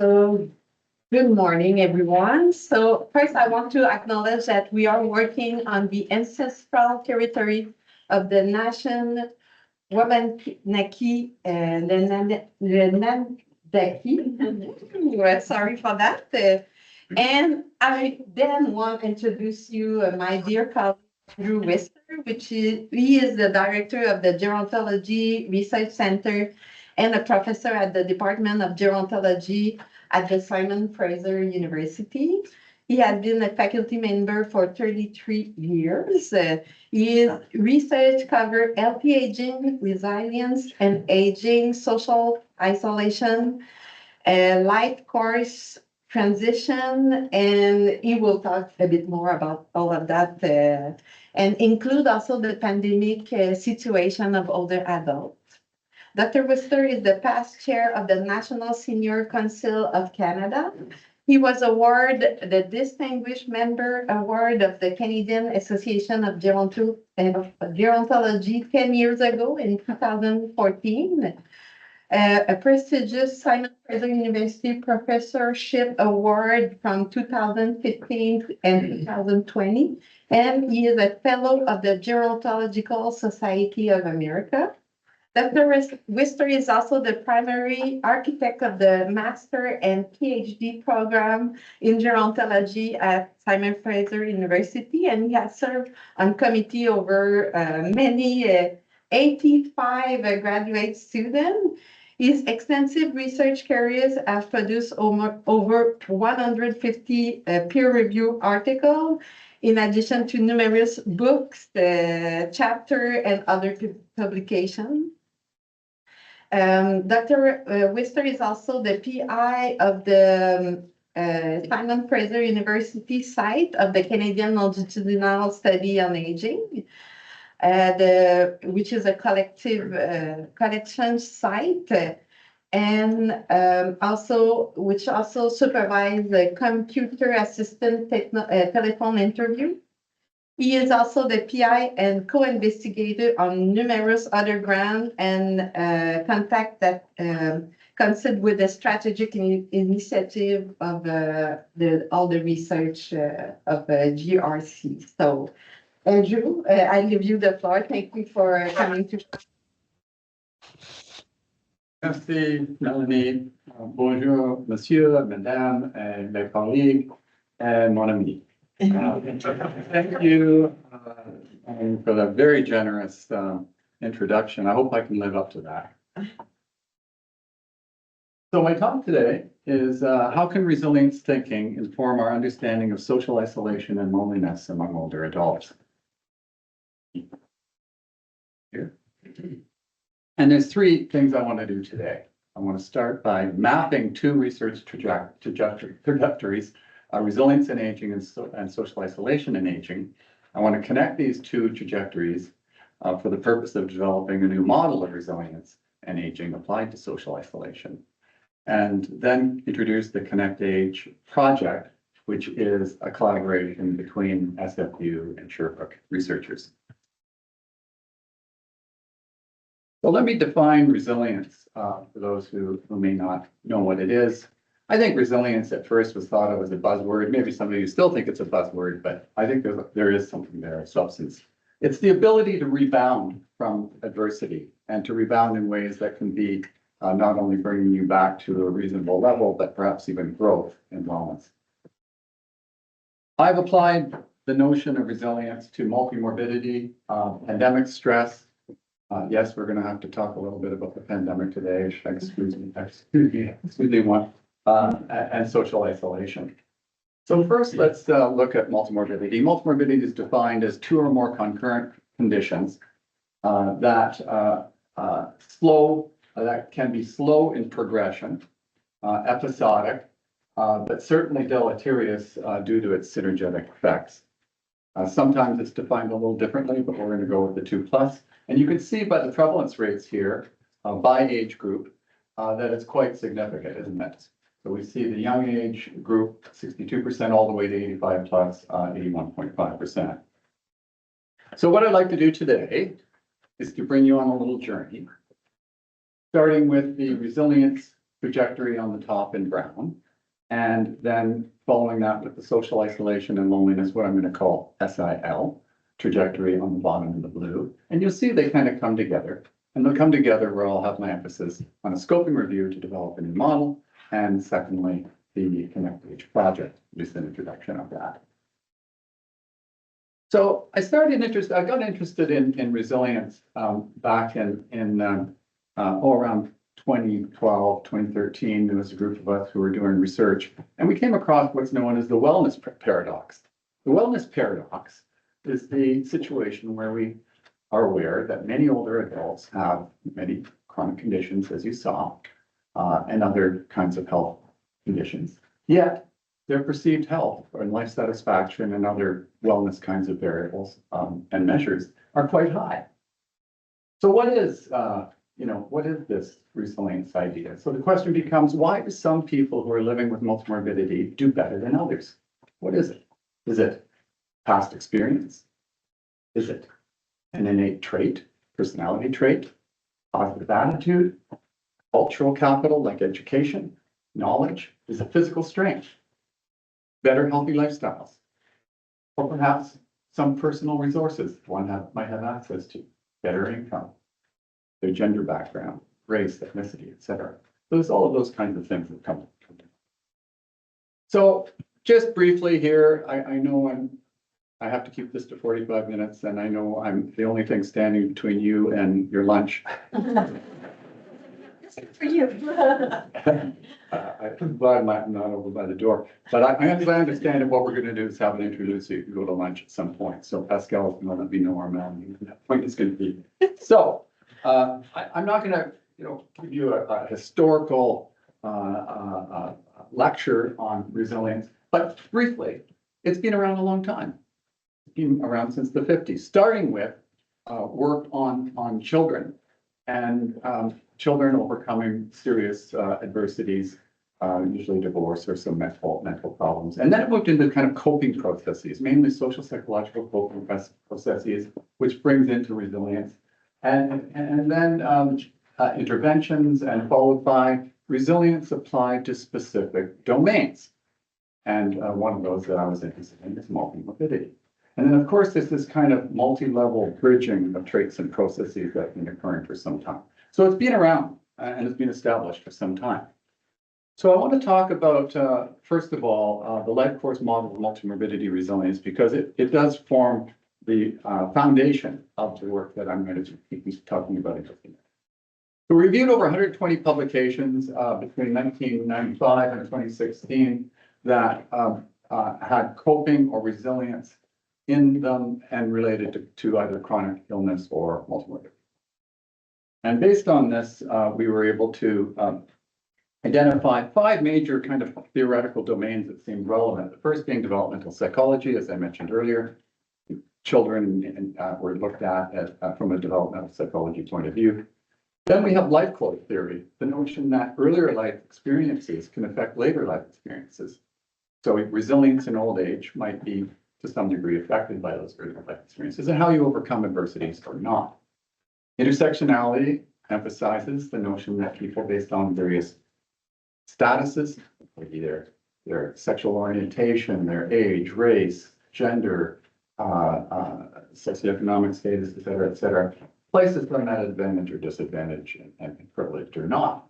So, good morning, everyone. So, first, I want to acknowledge that we are working on the ancestral territory of the nation Wabanaki and the Nandaki. Well, sorry for that. And I then want to introduce you my dear colleague, Andrew Wister, he is the director of the Gerontology Research Center and a professor at the Department of Gerontology at the Simon Fraser University. He has been a faculty member for 33 years. His research covers healthy aging, resilience, and aging, social isolation, life course transition, and he will talk a bit more about all of that, and include also the pandemic situation of older adults. Dr. Wister is the past chair of the National Senior Council of Canada. He was awarded the Distinguished Member Award of the Canadian Association of Gerontology 10 years ago in 2014. A prestigious Simon Fraser University Professorship Award from 2015 and 2020. And he is a fellow of the Gerontological Society of America. Dr. Wister is also the primary architect of the Master and PhD program in gerontology at Simon Fraser University, and he has served on committee over many 85 graduate students. His extensive research careers have produced over 150 peer-reviewed articles, in addition to numerous books, chapters, and other publications. Dr. Wister is also the PI of the Simon Fraser University site of the Canadian Longitudinal Study on Aging, which is a collection site, and which also supervises the computer-assisted telephone interview. He is also the PI and co-investigator on numerous other grants and contact that coincide with the strategic initiative of all the research of GRC. So, Andrew, I give you the floor. Thank you for coming to. Merci, Mélanie. Bonjour, monsieur, madame, mes collègues, and mon ami. Thank you for that very generous introduction. I hope I can live up to that. So my talk today is how can resilience thinking inform our understanding of social isolation and loneliness among older adults? Here. And there's three things I want to do today. I want to start by mapping two research trajectories, resilience in aging and social isolation in aging. I want to connect these two trajectories for the purpose of developing a new model of resilience and aging applied to social isolation. And then introduce the Connect Age project, which is a collaboration between SFU and Sherbrooke researchers. So let me define resilience for those who may not know what it is. I think resilience at first was thought of as a buzzword. Maybe some of you still think it's a buzzword, but I think there is something there of substance. It's the ability to rebound from adversity and to rebound in ways that can be not only bringing you back to a reasonable level, but perhaps even growth and wellness. I've applied the notion of resilience to multi-morbidity, pandemic stress. Yes, we're going to have to talk a little bit about the pandemic today. Excuse me, one. And social isolation. So first, let's look at multimorbidity. Multimorbidity is defined as two or more concurrent conditions that can be slow in progression, episodic, but certainly deleterious due to its synergetic effects. Sometimes it's defined a little differently, but we're going to go with the 2+. And you can see by the prevalence rates here by age group that it's quite significant, isn't it? So we see the young age group, 62% all the way to 85 plus, 81.5%. So what I'd like to do today is to bring you on a little journey, starting with the resilience trajectory on the top in brown. And then following that with the social isolation and loneliness, what I'm going to call SIL, trajectory on the bottom in the blue. And you'll see they kind of come together. And they'll come together where I'll have my emphasis on a scoping review to develop a new model. And secondly, the Connect Age project, just an introduction of that. So I got interested in resilience back in around 2012, 2013. There was a group of us who were doing research, and we came across what's known as the wellness paradox. The wellness paradox is the situation where we are aware that many older adults have many chronic conditions, as you saw, and other kinds of health conditions. Yet their perceived health and life satisfaction and other wellness kinds of variables and measures are quite high. So what is this resilience idea? So the question becomes, why do some people who are living with multimorbidity do better than others? What is it? Is it past experience? Is it an innate trait, personality trait, positive attitude, cultural capital like education, knowledge? Is it physical strength, better healthy lifestyles, or perhaps some personal resources one might have access to, better income, their gender background, race, ethnicity, etc. There's all of those kinds of things that come. So just briefly here, I know I have to keep this to 45 minutes, and I know I'm the only thing standing between you and your lunch. For you. I'm glad I'm not over by the door, but as I understand it, what we're going to do is have an interlude so you can go to lunch at some point. So Pascal is going to let me know where that point is going to be. So I'm not going to, give you a historical lecture on resilience, but briefly, it's been around a long time. It's been around since the 50s, starting with work on children and children overcoming serious adversities, usually divorce or some mental problems. And then it moved into kind of coping processes, mainly social psychological coping processes, which brings into resilience. And then interventions, and followed by resilience applied to specific domains. And one of those that I was interested in is multimorbidity. And then, of course, there's this kind of multi-level bridging of traits and processes that have been occurring for some time. So it's been around and it's been established for some time. So I want to talk about, first of all, the life course model of multimorbidity resilience, because it does form the foundation of the work that I'm going to be talking about in just a minute. So we reviewed over 120 publications between 1995 and 2016 that had coping or resilience in them and related to either chronic illness or multimorbidity. And based on this, we were able to identify 5 major kind of theoretical domains that seemed relevant. The first being developmental psychology, as I mentioned earlier. Children were looked at from a developmental psychology point of view. Then we have life course theory, the notion that earlier life experiences can affect later life experiences. So resilience in old age might be to some degree affected by those earlier life experiences and how you overcome adversities or not. Intersectionality emphasizes the notion that people based on various statuses, like either their sexual orientation, their age, race, gender, socioeconomic status, et cetera, places them at advantage or disadvantage and privileged or not.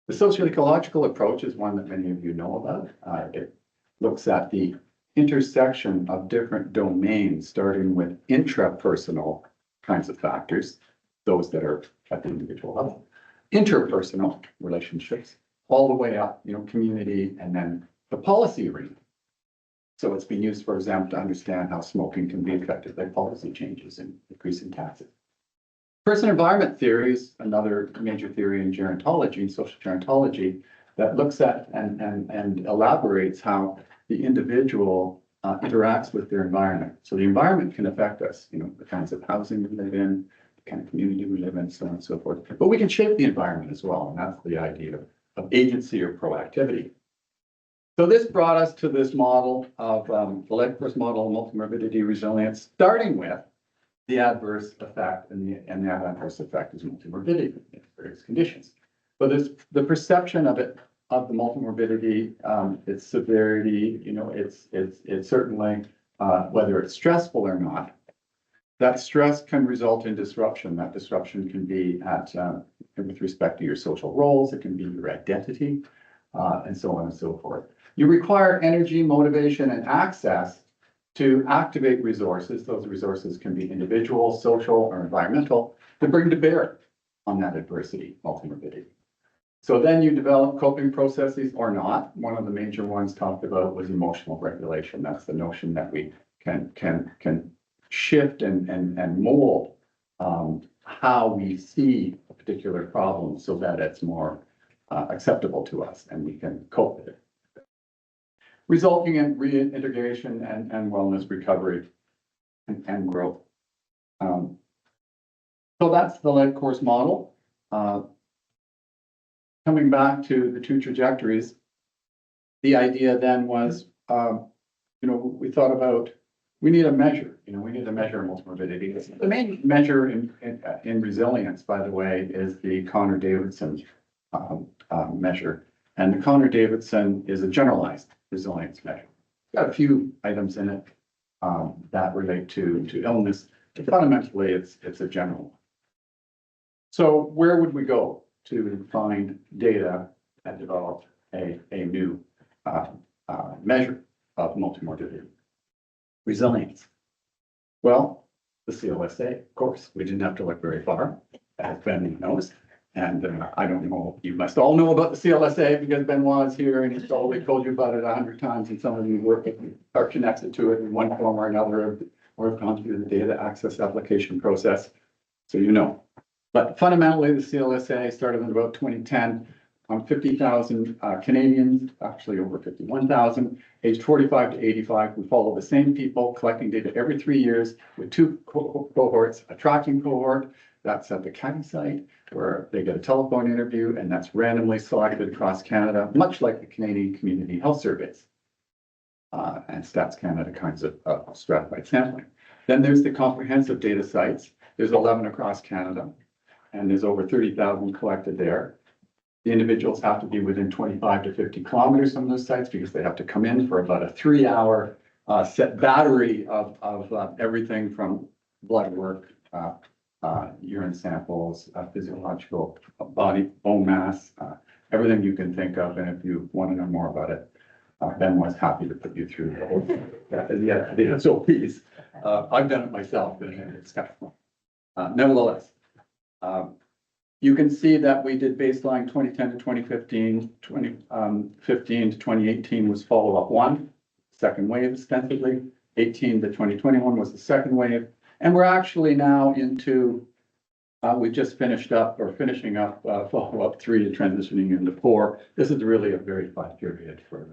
The socio-ecological approach is one that many of you know about. It looks at the intersection of different domains, starting with intrapersonal kinds of factors, those that are at the individual level, interpersonal relationships, all the way up, community, and then the policy arena. So it's been used, for example, to understand how smoking can be affected by policy changes and increasing taxes. Person-environment theory is another major theory in gerontology, social gerontology, that looks at and elaborates how the individual interacts with their environment. So the environment can affect us, the kinds of housing we live in, the kind of community we live in, so on and so forth. But we can shape the environment as well, and that's the idea of agency or proactivity. So this brought us to this model of the life course model of multimorbidity resilience, starting with the adverse effect, and the adverse effect is multimorbidity in various conditions. But there's the perception of it, of the multimorbidity, its severity, it's certainly, whether it's stressful or not. That stress can result in disruption. That disruption can be with respect to your social roles, it can be your identity, and so on and so forth. You require energy, motivation, and access to activate resources. Those resources can be individual, social, or environmental, to bring to bear on that adversity, multimorbidity. So then you develop coping processes or not. One of the major ones talked about was emotional regulation. That's the notion that we can shift and mold how we see a particular problem so that it's more acceptable to us and we can cope with it. Resulting in reintegration and wellness recovery and growth. So that's the life course model. Coming back to the two trajectories, the idea then was, we thought about, we need a measure, we need to measure multimorbidity. The main measure in resilience, by the way, is the Connor-Davidson measure. And the Connor-Davidson is a generalized resilience measure. It's got a few items in it that relate to illness, but fundamentally it's a general one. So where would we go to find data and develop a new measure of multimorbidity? Resilience. Well, the CLSA, of course, we didn't have to look very far, as Ben knows. And I don't know, you must all know about the CLSA because Benoit is here and he's probably told you about it 100 times, and some of you are connected to it in one form or another, or have gone through the data access application process, so you know. But fundamentally, the CLSA started in about 2010 on 50,000 Canadians, actually over 51,000, aged 45 to 85. We follow the same people, collecting data every 3 years with two cohorts, a tracking cohort, that's at the county site, where they get a telephone interview, and that's randomly selected across Canada, much like the Canadian Community Health Surveys and Stats Canada kinds of stratified sampling. Then there's the comprehensive data sites. There's 11 across Canada, and there's over 30,000 collected there. The individuals have to be within 25 to 50 kilometers from those sites because they have to come in for about a 3-hour set battery of everything from blood work, urine samples, physiological bone mass, everything you can think of. And if you want to know more about it, Ben was happy to put you through the whole the SOPs. I've done it myself, and it's kind of fun. Nevertheless, you can see that we did baseline 2010 to 2015, 2015 to 2018 was follow-up 1, second wave extensively, 18 to 2021 was the second wave. And we're actually now into, we just finished up or finishing up follow-up 3 and transitioning into 4. This is really a very fun period for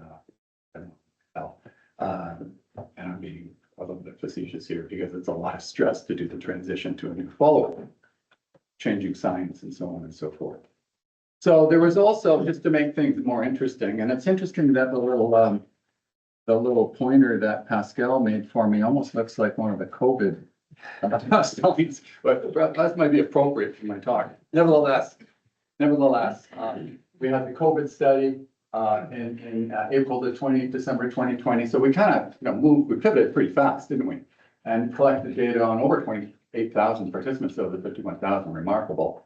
health. And I'm being a little bit facetious here because it's a lot of stress to do the transition to a new follow-up, changing science and so on and so forth. So there was also, just to make things more interesting, and it's interesting that the little pointer that Pascal made for me almost looks like one of the COVID studies, but that might be appropriate for my talk. Nevertheless, we had the COVID study in April to December 2020. So we kind of moved, we pivoted pretty fast, didn't we? And collected data on over 28,000 participants, so the 51,000, remarkable,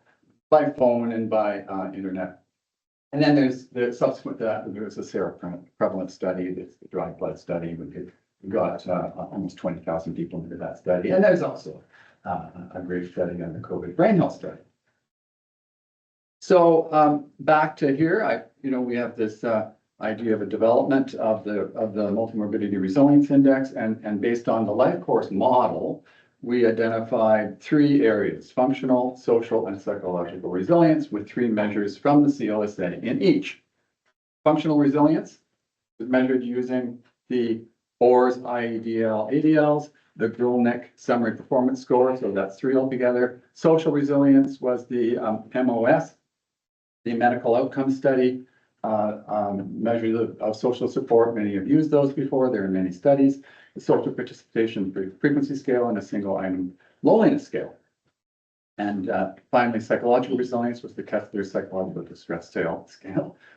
by phone and by internet. And then there's the subsequent to that, there was a seroprevalence study, it's the dry blood study. We got almost 20,000 people into that study. And there's also a great study on the COVID brain health study. So back to here, we have this idea of a development of the multimorbidity resilience index, and based on the life course model, we identified 3 areas: functional, social, and psychological resilience, with 3 measures from the CLSA in each. Functional resilience is measured using the ORS, IEDL, ADLs, the Grolnick Summary Performance Score, so that's 3 altogether. Social resilience was the MOS, the Medical Outcome Study, measures of social support. Many have used those before. They're in many studies. The social participation frequency scale, and a single item loneliness scale. And finally, psychological resilience was the Kessler psychological distress scale,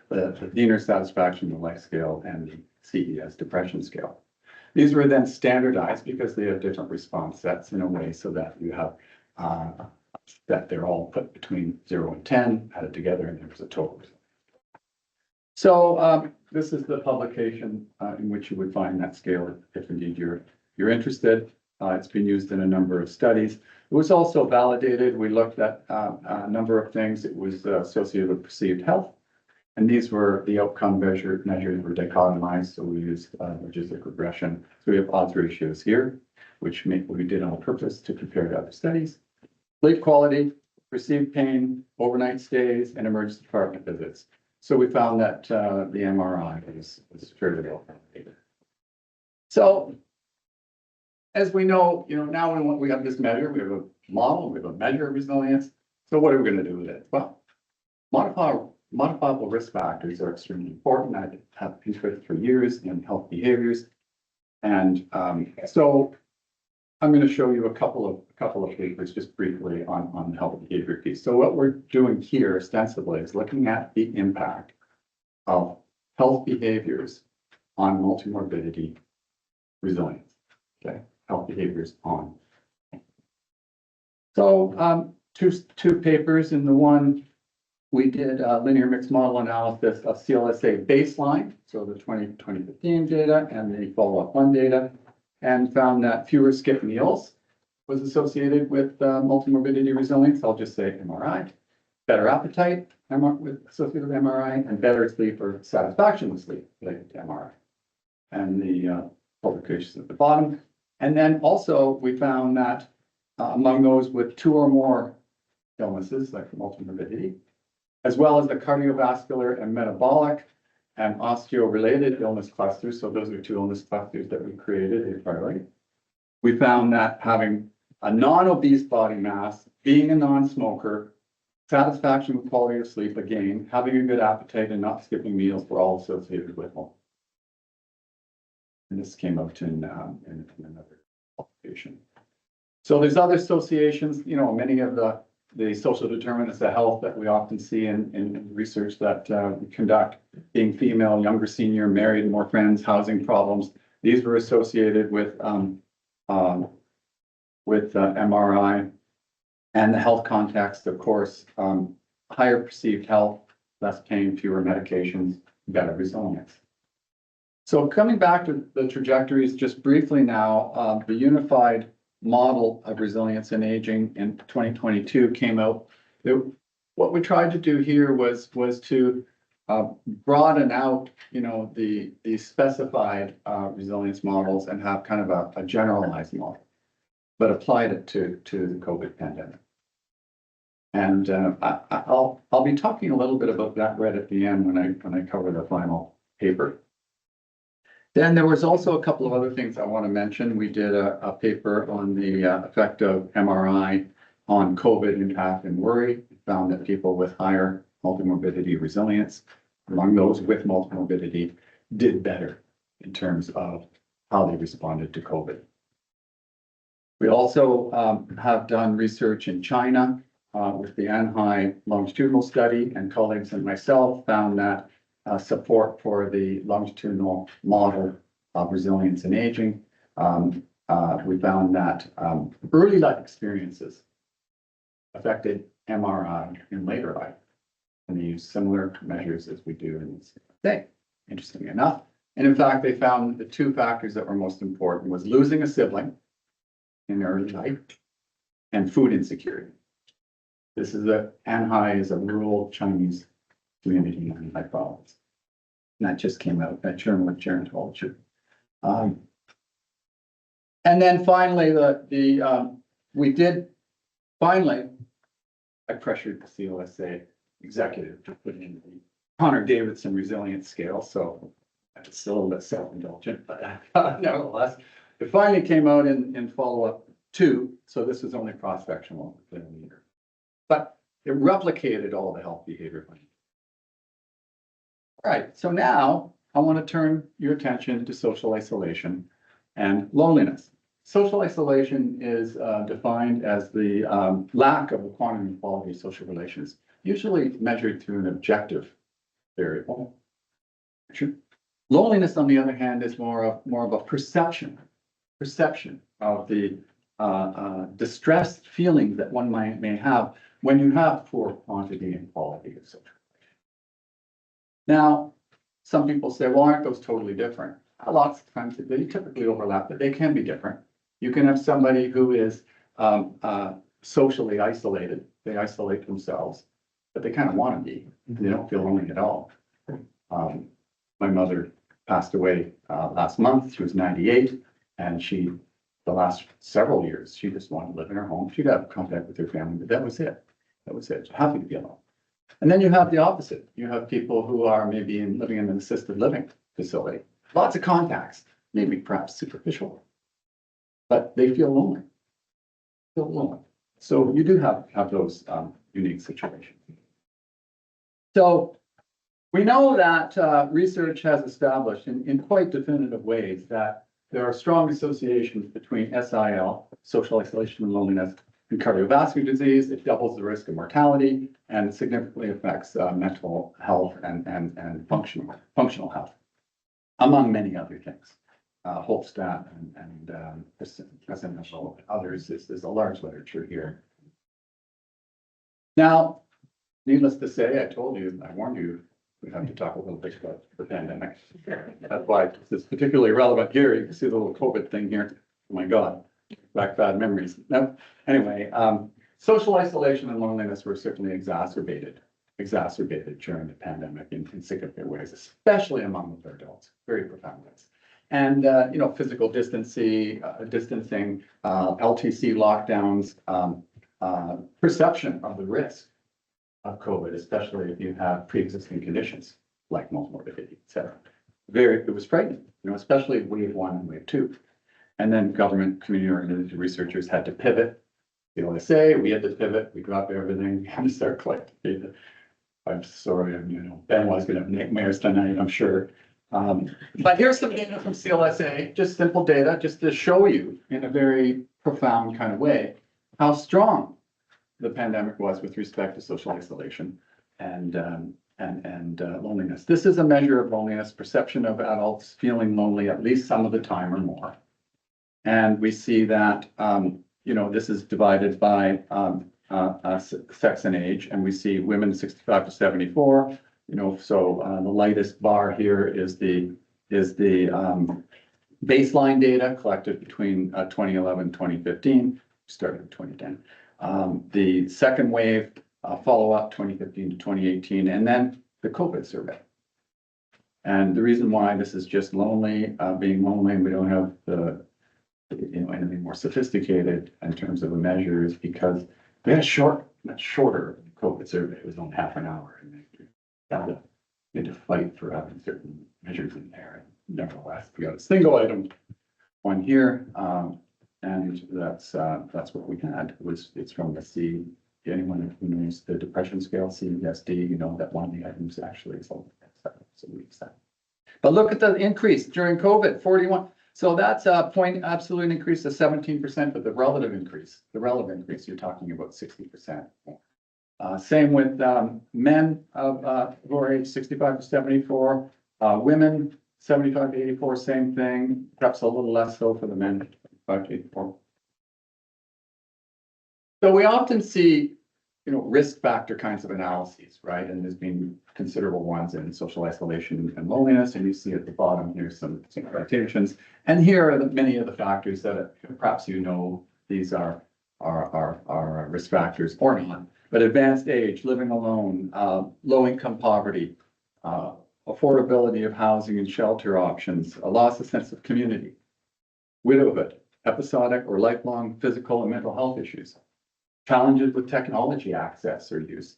the inner satisfaction, the life scale, and the CES depression scale. These were then standardized because they have different response sets in a way so that you have that they're all put between 0 and 10, added together, and there's a total. So this is the publication in which you would find that scale if indeed you're interested. It's been used in a number of studies. It was also validated. We looked at a number of things. It was associated with perceived health. And these were the outcome measures were dichotomized. So we used logistic regression. So we have odds ratios here, which we did on purpose to compare to other studies. Sleep quality, perceived pain, overnight stays, and emergency department visits. So we found that the MRI was fairly well validated. So as we know, now we have this measure, we have a model, we have a measure of resilience. So what are we going to do with it? Well, modifiable risk factors are extremely important. I have interest for years in health behaviors. And so I'm going to show you a couple of papers just briefly on the health behavior piece. So what we're doing here ostensibly is looking at the impact of health behaviors on multimorbidity resilience. Okay, health behaviors on. So two papers. In the one we did a linear mixed model analysis of CLSA baseline, so the 2015 data and the follow-up 1 data, and found that fewer skipped meals was associated with multimorbidity resilience. I'll just say MRI, better appetite associated with MRI, and better sleep or satisfaction with sleep related to MRI. And the publications at the bottom. And then also we found that among those with 2 or more illnesses, like multimorbidity, as well as the cardiovascular and metabolic and osteo-related illness clusters. So those are 2 illness clusters that we created a priori. We found that having a non-obese body mass, being a non-smoker, satisfaction with quality of sleep, again, having a good appetite and not skipping meals were all associated with them. And this came out in another publication. So there's other associations, many of the social determinants of health that we often see in research that we conduct, being female, younger senior, married, more friends, housing problems. These were associated with MRI and the health context, of course, higher perceived health, less pain, fewer medications, better resilience. So coming back to the trajectories just briefly now, the unified model of resilience and aging in 2022 came out. What we tried to do here was to broaden out, the specified resilience models and have kind of a generalized model, but applied it to the COVID pandemic. And I'll be talking a little bit about that right at the end when I cover the final paper. Then there was also a couple of other things I want to mention. We did a paper on the effect of MRI on COVID impact and worry. We found that people with higher multimorbidity resilience, among those with multimorbidity, did better in terms of how they responded to COVID. We also have done research in China with the Anhai longitudinal study, and colleagues and myself found that support for the longitudinal model of resilience and aging. We found that early life experiences affected MRI in later life, and they use similar measures as we do in this thing, interestingly enough. And in fact, they found the 2 factors that were most important was losing a sibling in early life and food insecurity. This is Anhai is a rural Chinese community in Anhai province. And that just came out, that Sharon told you. And then finally, I pressured the CLSA executive to put in the Connor Davidson resilience scale. So it's a little bit self-indulgent, but nevertheless, it finally came out in follow-up 2. So this was only cross-sectional, but it replicated all the health behavior. All right, so now I want to turn your attention to social isolation and loneliness. social isolation is defined as the lack of the quantity and quality of social relations, usually measured through an objective variable. Loneliness, on the other hand, is more of a perception of the distressed feelings that one may have when you have poor quantity and quality of social relations. Now, some people say, well, aren't those totally different? Lots of times they typically overlap, but they can be different. You can have somebody who is socially isolated. They isolate themselves, but they kind of want to be. They don't feel lonely at all. My mother passed away last month. She was 98, and the last several years, she just wanted to live in her home. She'd have contact with her family, but that was it. That was it. Happy to be alone. And then you have the opposite. You have people who are maybe living in an assisted living facility. Lots of contacts, maybe perhaps superficial, but they feel lonely. So you do have those unique situations. So we know that research has established in quite definitive ways that there are strong associations between SIL, social isolation and loneliness, and cardiovascular disease. It doubles the risk of mortality and significantly affects mental health and functional health, among many other things. Holstat and President others, there's a large literature here. Now, needless to say, I warned you, we have to talk a little bit about the pandemic. That's why this is particularly relevant here. You can see the little COVID thing here. Oh my God, back bad memories. No, anyway, social isolation and loneliness were certainly exacerbated during the pandemic in significant ways, especially among older adults, very profound ways. And, physical distancing, LTC lockdowns, perception of the risk of COVID, especially if you have pre-existing conditions like morbidity, et cetera. It was frightening, especially wave 1 and wave 2. And then government, community organization researchers had to pivot. say we had to pivot, we dropped everything, we had to start collecting data. I'm sorry, Ben was gonna have nightmares tonight, I'm sure. But here's some data from CLSA, just simple data, just to show you in a very profound kind of way how strong the pandemic was with respect to social isolation and loneliness. This is a measure of loneliness, perception of adults feeling lonely at least some of the time or more. And we see that, this is divided by sex and age, and we see women 65 to 74. So the lightest bar here is the baseline data collected between 2011 and 2015, started in 2010. The second wave follow-up 2015 to 2018, and then the COVID survey. And the reason why this is just lonely, being lonely, and we don't have anything more sophisticated in terms of a measure is because we had much shorter COVID survey. It was only half an hour, and they had to fight for having certain measures in there. And nevertheless, we got a single item one here, and that's what we had. It's from the C. Anyone who knows the depression scale, CSD, that one of the items actually is only 7 weeks. But look at the increase during COVID, 41. So that's a absolute increase of 17%, but the relative increase, you're talking about 60% more. Same with men who are age 65 to 74, women 75 to 84, same thing, perhaps a little less so for the men, 55 to 84. So we often see, risk factor kinds of analyses, right? And there's been considerable ones in social isolation and loneliness, and you see at the bottom here some quotations. And here are many of the factors that perhaps these are risk factors or not. But advanced age, living alone, low-income poverty, affordability of housing and shelter options, a loss of sense of community, widowhood, episodic or lifelong physical and mental health issues, challenges with technology access or use,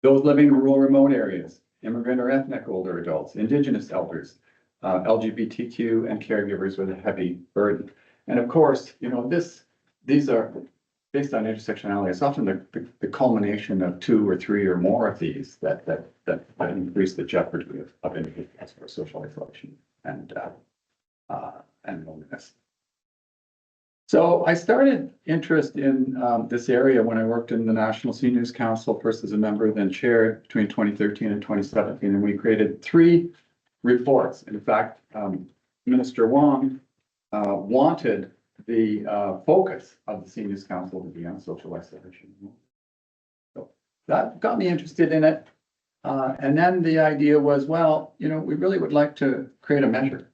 those living in rural remote areas, immigrant or ethnic older adults, Indigenous elders, LGBTQ and caregivers with a heavy burden. And of course, these are based on intersectionality. It's often the culmination of 2 or 3 or more of these that increase the jeopardy of individuals for social isolation and loneliness. So I started interest in this area when I worked in the National Seniors Council, first as a member, then chair between 2013 and 2017, and we created 3 reports. In fact, Minister Wong wanted the focus of the Seniors Council to be on social isolation. So that got me interested in it. And then the idea was, well, you know, we really would like to create a measure.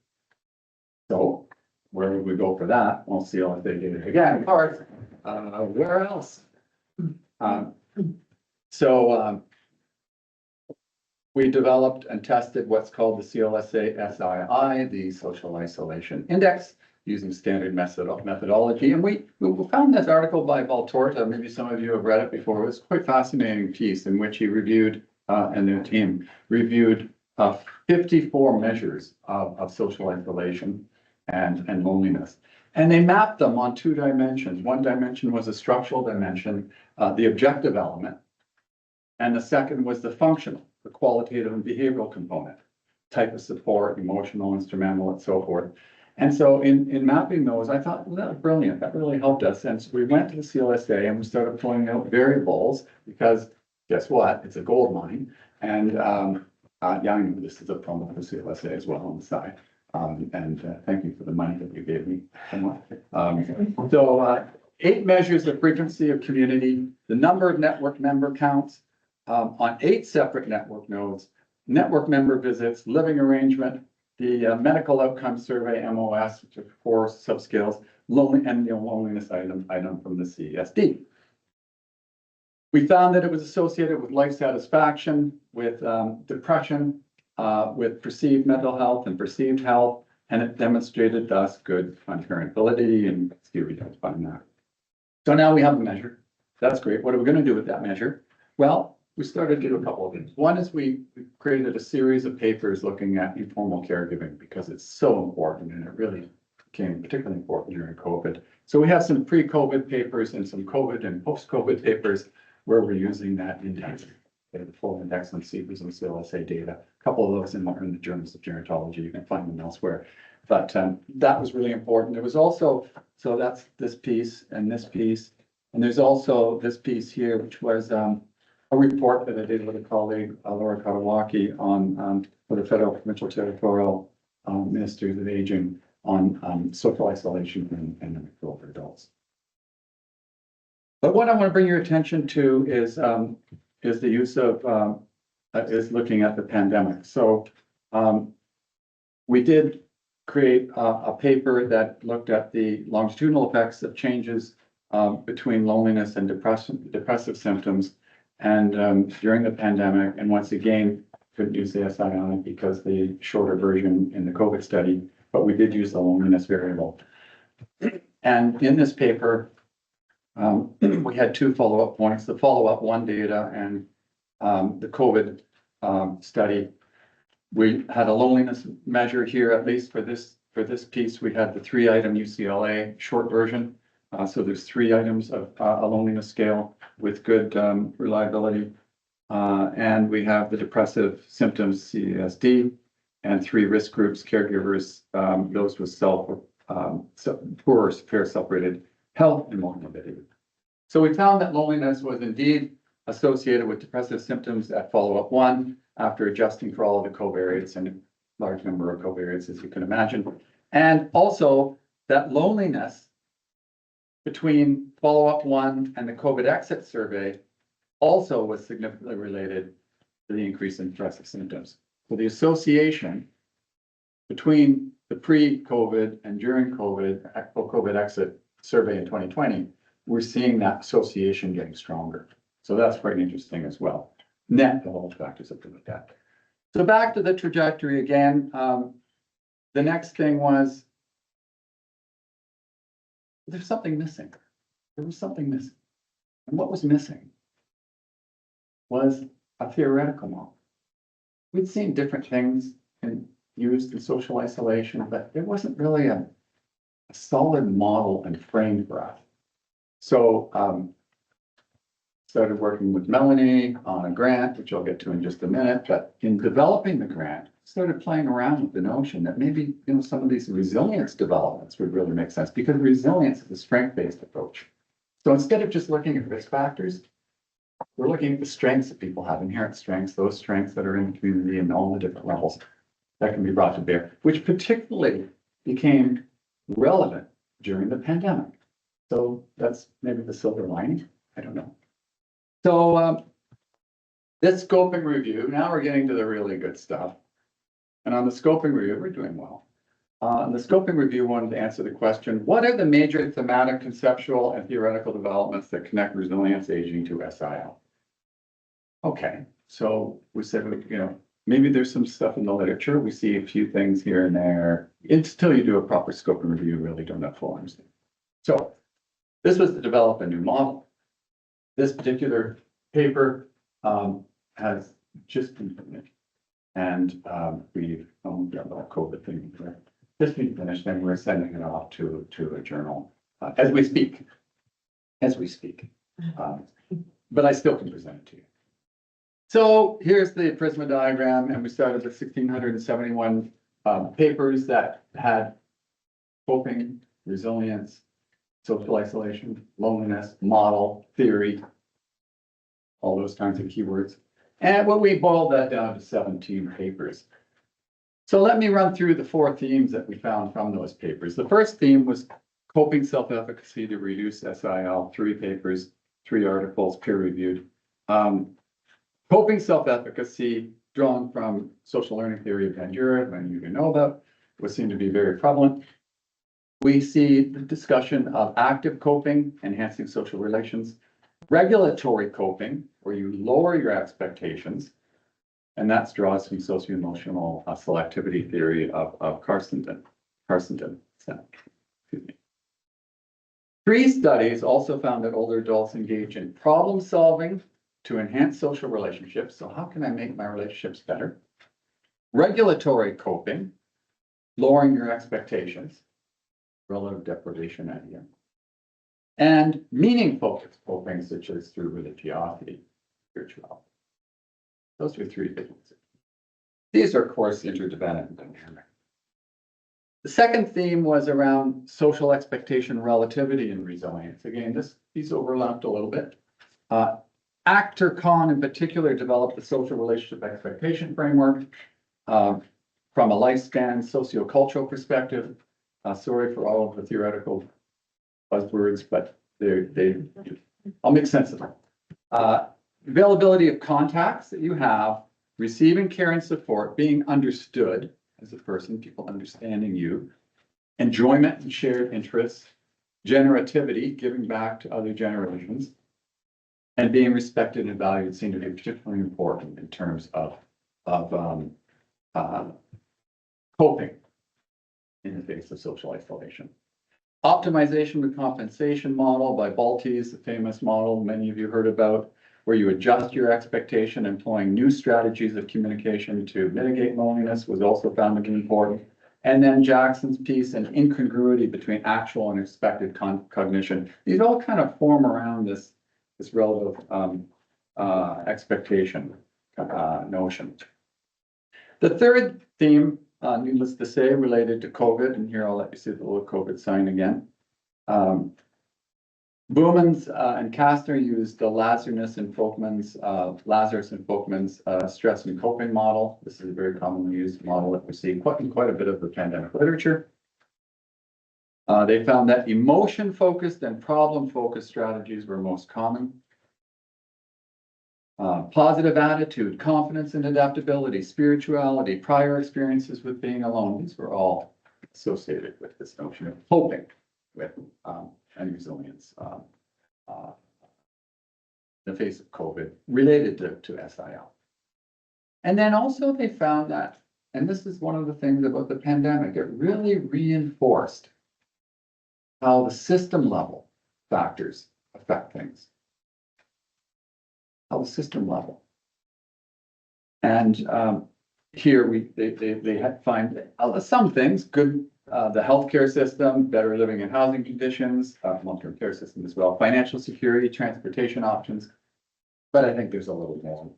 So where would we go for that? Well, CLSA did it again, of course. Where else? We developed and tested what's called the CLSA SII, the Social Isolation Index, using standard methodology. And we found this article by Valtorta, maybe some of you have read it before. It was quite a fascinating piece in which he reviewed, and their team reviewed 54 measures of social isolation and loneliness. And they mapped them on 2 dimensions. One dimension was a structural dimension, the objective element. And the second was the functional, the qualitative and behavioral component, type of support, emotional, instrumental, and so forth. And so in mapping those, I thought, well, that was brilliant. That really helped us. And so we went to the CLSA and we started pulling out variables because guess what? It's a gold mine. And yeah, I know this is a promo for CLSA as well on the side. Thank you for the money that you gave me. 8 measures of frequency of community, the number of network member counts on 8 separate network nodes, network member visits, living arrangement, the medical outcome survey, MOS, which are 4 subscales, loneliness item from the CESD. We found that it was associated with life satisfaction, with depression, with perceived mental health and perceived health, and it demonstrated thus good concurrent validity, and here we don't find that. So now we have a measure. That's great. What are we going to do with that measure? Well, we started to do a couple of things. One is we created a series of papers looking at informal caregiving because it's so important, and it really became particularly important during COVID. So we have some pre-COVID papers and some COVID and post-COVID papers where we're using that index, the full index on CEPAs and CLSA data. A couple of those in the journals of gerontology. You can find them elsewhere. But that was really important. There was also, so that's this piece and this piece. And there's also this piece here, which was a report that I did with a colleague, Laura Katawaki, on for the federal, provincial, territorial ministers of aging on social isolation and older adults. But what I want to bring your attention to is the use of is looking at the pandemic. So we did create a paper that looked at the longitudinal effects of changes between loneliness and depressive symptoms and during the pandemic. And once again, couldn't use the SII because the shorter version in the COVID study, but we did use the loneliness variable. And in this paper, we had 2 follow-up points, the follow-up 1 data and the COVID study. We had a loneliness measure here, at least for this piece. We had the 3-item UCLA short version. So there's 3 items of a loneliness scale with good reliability. And we have the depressive symptoms, CESD, and 3 risk groups, caregivers, those with poor or severe self-rated health and morbidity. So we found that loneliness was indeed associated with depressive symptoms at follow-up 1 after adjusting for all of the covariates and a large number of covariates, as you can imagine. And also that loneliness between follow-up 1 and the COVID exit survey also was significantly related to the increase in depressive symptoms. So the association between the pre-COVID and during COVID exit survey in 2020, we're seeing that association getting stronger. So that's quite interesting as well. Net, the whole factors have to look at. So back to the trajectory again. The next thing was, there's something missing. There was something missing. And what was missing was a theoretical model. We'd seen different things used in social isolation, but there wasn't really a solid model and frame for us. So started working with Melanie on a grant, which I'll get to in just a minute, but in developing the grant, started playing around with the notion that maybe, some of these resilience developments would really make sense because resilience is a strength-based approach. So instead of just looking at risk factors, we're looking at the strengths that people have, inherent strengths, those strengths that are in the community and all the different levels that can be brought to bear, which particularly became relevant during the pandemic. So that's maybe the silver lining. I don't know. So this scoping review, now we're getting to the really good stuff. And on the scoping review, we're doing well. The scoping review wanted to answer the question, what are the major thematic, conceptual, and theoretical developments that connect resilience aging to SIL? Okay, so we said, maybe there's some stuff in the literature. We see a few things here and there. Until you do a proper scoping review, you really don't have full understanding. So this was to develop a new model. This particular paper has just been finished. And we've got a COVID thing there. Just been finished, and we're sending it off to a journal as we speak. But I still can present it to you. So here's the Prisma diagram, and we started with 1,671 papers that had coping, resilience, social isolation, loneliness, model, theory, all those kinds of keywords. And what we boiled that down to 17 papers. So let me run through the 4 themes that we found from those papers. The first theme was coping self-efficacy to reduce SIL, 3 papers, 3 articles, peer-reviewed. Coping self-efficacy, drawn from social learning theory of Bandura, many of you know about, was seen to be very prevalent. We see the discussion of active coping, enhancing social relations, regulatory coping, where you lower your expectations, and that's draws from socio-emotional selectivity theory of Carstenden. Excuse me. 3 studies also found that older adults engage in problem solving to enhance social relationships. So how can I make my relationships better? Regulatory coping, lowering your expectations, relative deprivation idea. And meaning-focused coping, such as through religiosity, spirituality. Those are 3 big ones. These are, of course, interdependent and dynamic. The second theme was around social expectation relativity and resilience. Again, these overlapped a little bit. Actor Kahn in particular developed the social relationship expectation framework from a lifespan sociocultural perspective. Sorry for all of the theoretical buzzwords, but I'll make sense of them. Availability of contacts that you have, receiving care and support, being understood as a person, people understanding you, enjoyment and shared interests, generativity, giving back to other generations, and being respected and valued seem to be particularly important in terms of coping in the face of social isolation. Optimization with compensation model by Baltes, the famous model many of you heard about, where you adjust your expectation, employing new strategies of communication to mitigate loneliness, was also found to be important. And then Jackson's piece and incongruity between actual and expected cognition. These all kind of form around this relative expectation notion. The third theme, needless to say, related to COVID, and here I'll let you see the little COVID sign again. Boomans and Kastner used the Lazarus and Folkman's stress and coping model. This is a very commonly used model that we see in quite a bit of the pandemic literature. They found that emotion-focused and problem-focused strategies were most common. Positive attitude, confidence and adaptability, spirituality, prior experiences with being alone. These were all associated with this notion of coping with and resilience in the face of COVID related to SIL. And then also they found that, and this is one of the things about the pandemic, it really reinforced how the system level factors affect things. How the system level. And here they had find some things good. The healthcare system, better living and housing conditions, long-term care system as well, financial security, transportation options. But I think there's a little more.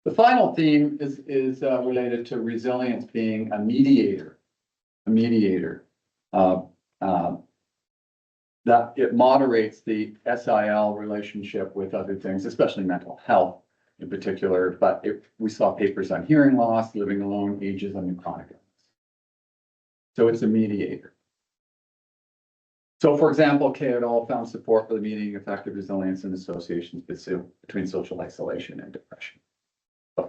The final theme is related to resilience being a mediator. A mediator. That it moderates the SIL relationship with other things, especially mental health in particular. But we saw papers on hearing loss, living alone, ageism, and chronic illness. So it's a mediator. So, for example, Kay et al. Found support for the mediating effect of resilience and associations between social isolation and depression.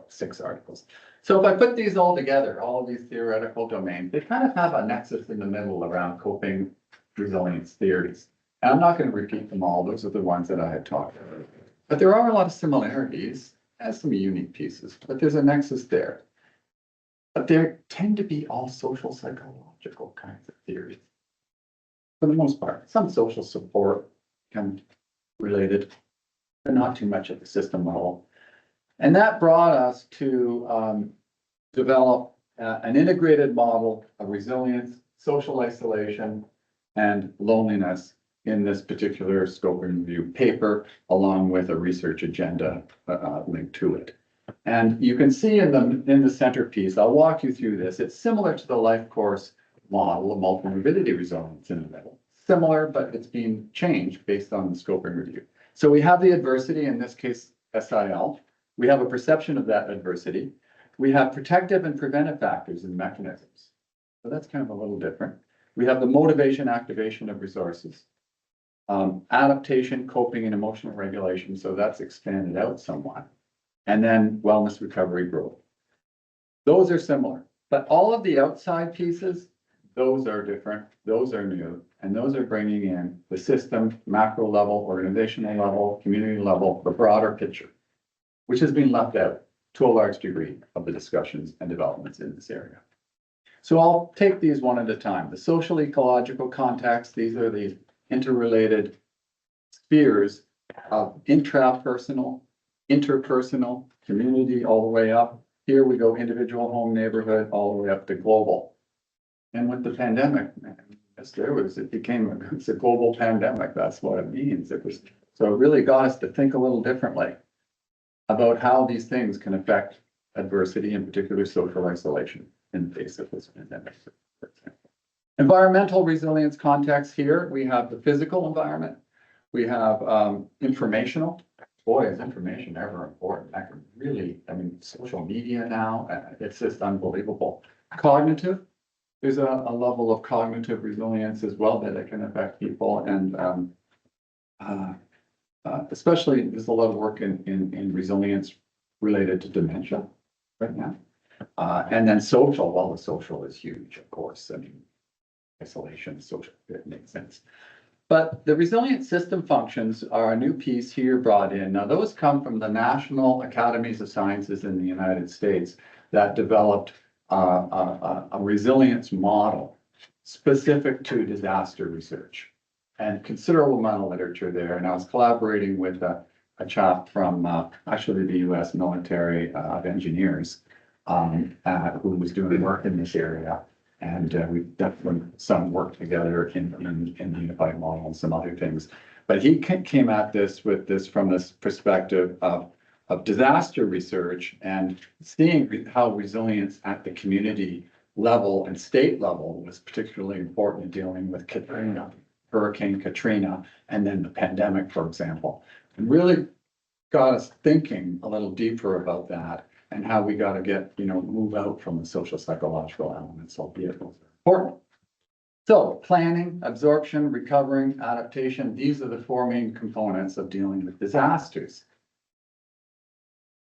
6 articles. So if I put these all together, all of these theoretical domains, they kind of have a nexus in the middle around coping resilience theories. And I'm not going to repeat them all. Those are the ones that I had talked about. But there are a lot of similarities and some unique pieces, but there's a nexus there. But there tend to be all social psychological kinds of theories. For the most part, some social support can be related, but not too much at the system level. And that brought us to develop an integrated model of resilience, social isolation, and loneliness in this particular scope and review paper, along with a research agenda linked to it. And you can see in the centerpiece, I'll walk you through this. It's similar to the life course model of multiple morbidity resilience in the middle. Similar, but it's being changed based on the scope and review. So we have the adversity, in this case, SIL. We have a perception of that adversity. We have protective and preventive factors and mechanisms. So that's kind of a little different. We have the motivation, activation of resources, adaptation, coping, and emotional regulation. So that's expanded out somewhat. And then wellness, recovery, growth. Those are similar, but all of the outside pieces, those are different. Those are new. And those are bringing in the system, macro level, organizational level, community level, the broader picture, which has been left out to a large degree of the discussions and developments in this area. So I'll take these one at a time. The social ecological context, these are the interrelated spheres of intrapersonal, interpersonal, community, all the way up. Here we go individual, home, neighborhood, all the way up to global. And with the pandemic, man, it's a global pandemic. That's what it means. So it really got us to think a little differently about how these things can affect adversity, in particular social isolation in the face of this pandemic, for example. Environmental resilience context here, we have the physical environment. We have informational. Boy, is information ever important. I can really, social media now, it's just unbelievable. Cognitive, there's a level of cognitive resilience as well that it can affect people. And especially there's a lot of work in resilience related to dementia right now. And then social, well, the social is huge, of course. Isolation, social, it makes sense. But the resilient system functions are a new piece here brought in. Now, those come from the National Academies of Sciences in the United States that developed a resilience model specific to disaster research, and considerable amount of literature there. And I was collaborating with a chap from actually the U.S. military of engineers who was doing work in this area. And we've done some work together in the unified model and some other things. But he came at this from this perspective of disaster research and seeing how resilience at the community level and state level was particularly important in dealing with Katrina, Hurricane Katrina, and then the pandemic, for example. And really got us thinking a little deeper about that, and how we got to move out from the social psychological elements, albeit those are important. So planning, absorption, recovering, adaptation, these are the 4 main components of dealing with disasters.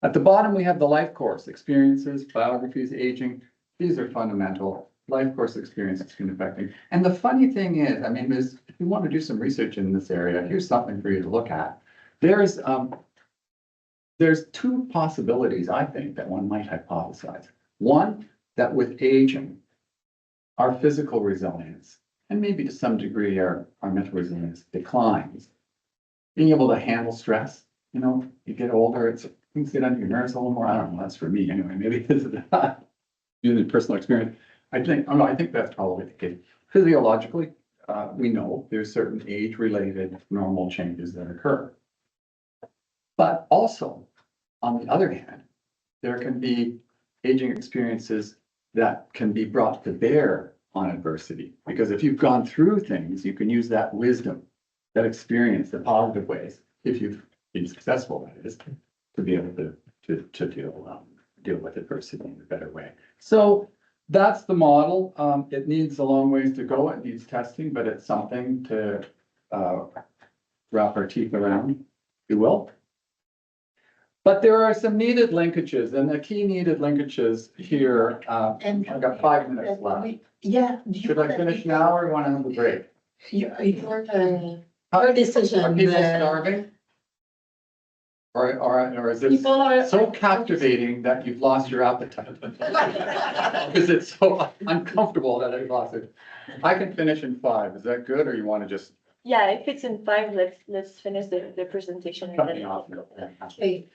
At the bottom, we have the life course, experiences, biographies, aging. These are fundamental life course experiences can affecting. And the funny thing is, if you want to do some research in this area, here's something for you to look at. There's 2 possibilities, I think, that one might hypothesize. One, that with aging, our physical resilience, and maybe to some degree our mental resilience declines. Being able to handle stress, you get older, things get under your nerves a little more. I don't know, that's for me anyway, maybe this is not using personal experience. I think that's probably the case. Physiologically, we know there's certain age-related normal changes that occur. But also, on the other hand, there can be aging experiences that can be brought to bear on adversity. Because if you've gone through things, you can use that wisdom, that experience, the positive ways, if you've been successful, that is, to be able to deal with adversity in a better way. So that's the model. It needs a long ways to go. It needs testing, but it's something to wrap our teeth around, if you will. But there are some needed linkages, and the key needed linkages here, And I've got 5 minutes left. Yeah. Should I finish now or you want to have a break? Your decision. Are people starving? Or is this People are. so captivating that you've lost your appetite? Is it so uncomfortable that I've lost it? I can finish in 5. Is that good, or you want to just Yeah, if it's in 5, let's finish the presentation. cut And me then off? Okay.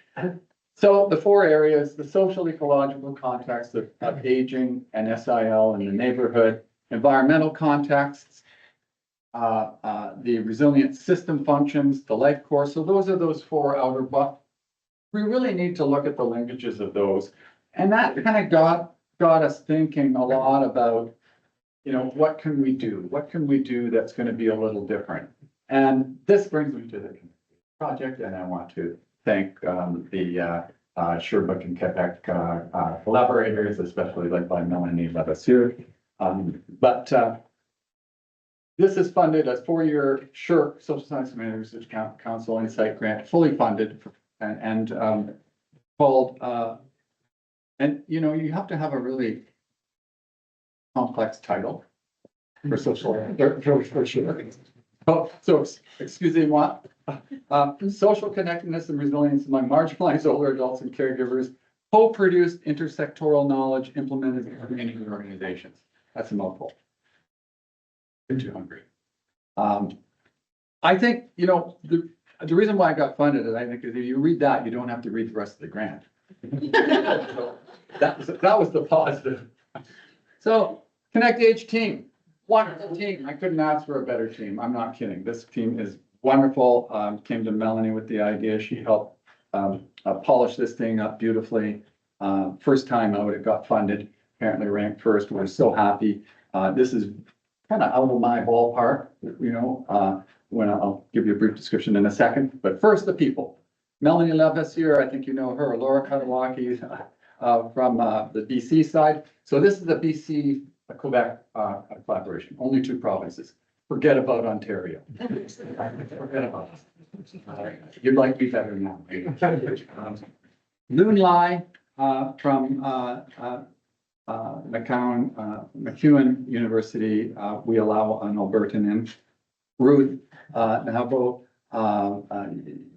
So the 4 areas, the social ecological context of aging and SIL in the neighborhood, environmental contexts, the resilient system functions, the life course. So those are those 4 outer buckets. We really need to look at the linkages of those. And that kind of got us thinking a lot about, you know, what can we do? What can we do that's going to be a little different? And this brings me to the project, and I want to thank the Sherbrooke and Quebec collaborators, especially led by Melanie Levasseur. This is funded as 4-year SHRC, Social Science and Research Council Insight Grant, fully funded and called, and you know, you have to have a really complex title for social, for sure. Oh, so excusez-moi. Social connectedness and resilience among marginalized older adults and caregivers, co-produced intersectoral knowledge implemented in community organizations. That's a mouthful. Been too hungry. I think, you know, the reason why I got funded is I think if you read that, you don't have to read the rest of the grant. So that was the positive. So Connect Age team, wonderful team. I couldn't ask for a better team. I'm not kidding. This team is wonderful. Came to Melanie with the idea. She helped polish this thing up beautifully. First time out, it got funded. Apparently ranked first. We're so happy. This is kind of out of my ballpark, you know, when I'll give you a brief description in a second. But first, the people. Melanie Levasseur, I think you know her. Laura Katawaki from the BC side. So this is the BC Quebec collaboration. Only 2 provinces. Forget about Ontario. Forget about it. You'd like me better now. Loon Lai from MacEwan University, we allow an Albertan in. Ruth Nahabo,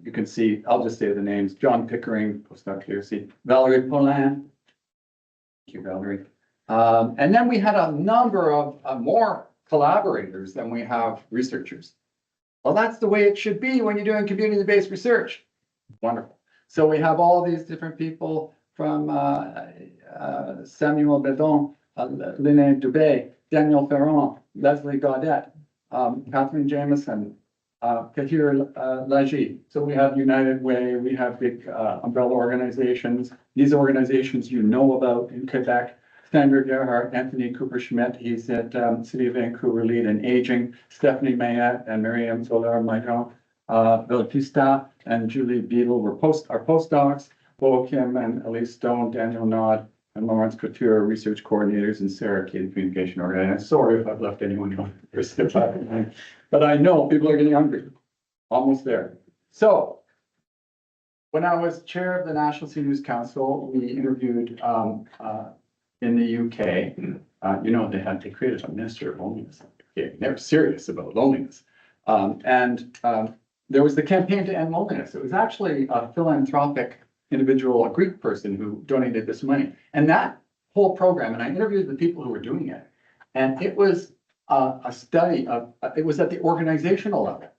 you can see, I'll just say the names, John Pickering, postdoc here, Valerie Paulin. Thank you, Valerie. And then we had a number of more collaborators than we have researchers. Well, that's the way it should be when you're doing community-based research. Wonderful. So we have all these different people from Samuel Bedon, Linné Dubé, Daniel Ferrand, Leslie Gaudette, Catherine Jameson, Kahir Laji. So we have United Way, we have big umbrella organizations. These organizations you know about in Quebec. Sandra Gerhardt, Anthony Cooper-Schmidt, he's at City of Vancouver Lead in Aging, Stephanie Mayette and Miriam Solar-Majon, Villapista and Julie Beadle were our postdocs. Bo Kim and Elise Stone, Daniel Nod, and Lawrence Couture, research coordinators, and Sarah Key, communication organizer. Sorry if I've left anyone out. But I know people are getting hungry. Almost there. So when I was chair of the National Senior News Council, we interviewed in the UK. You know, they created a minister of loneliness. They're serious about loneliness. There was the campaign to end loneliness. It was actually a philanthropic individual, a Greek person who donated this money. And that whole program, and I interviewed the people who were doing it, and it was a study of, it was at the organizational level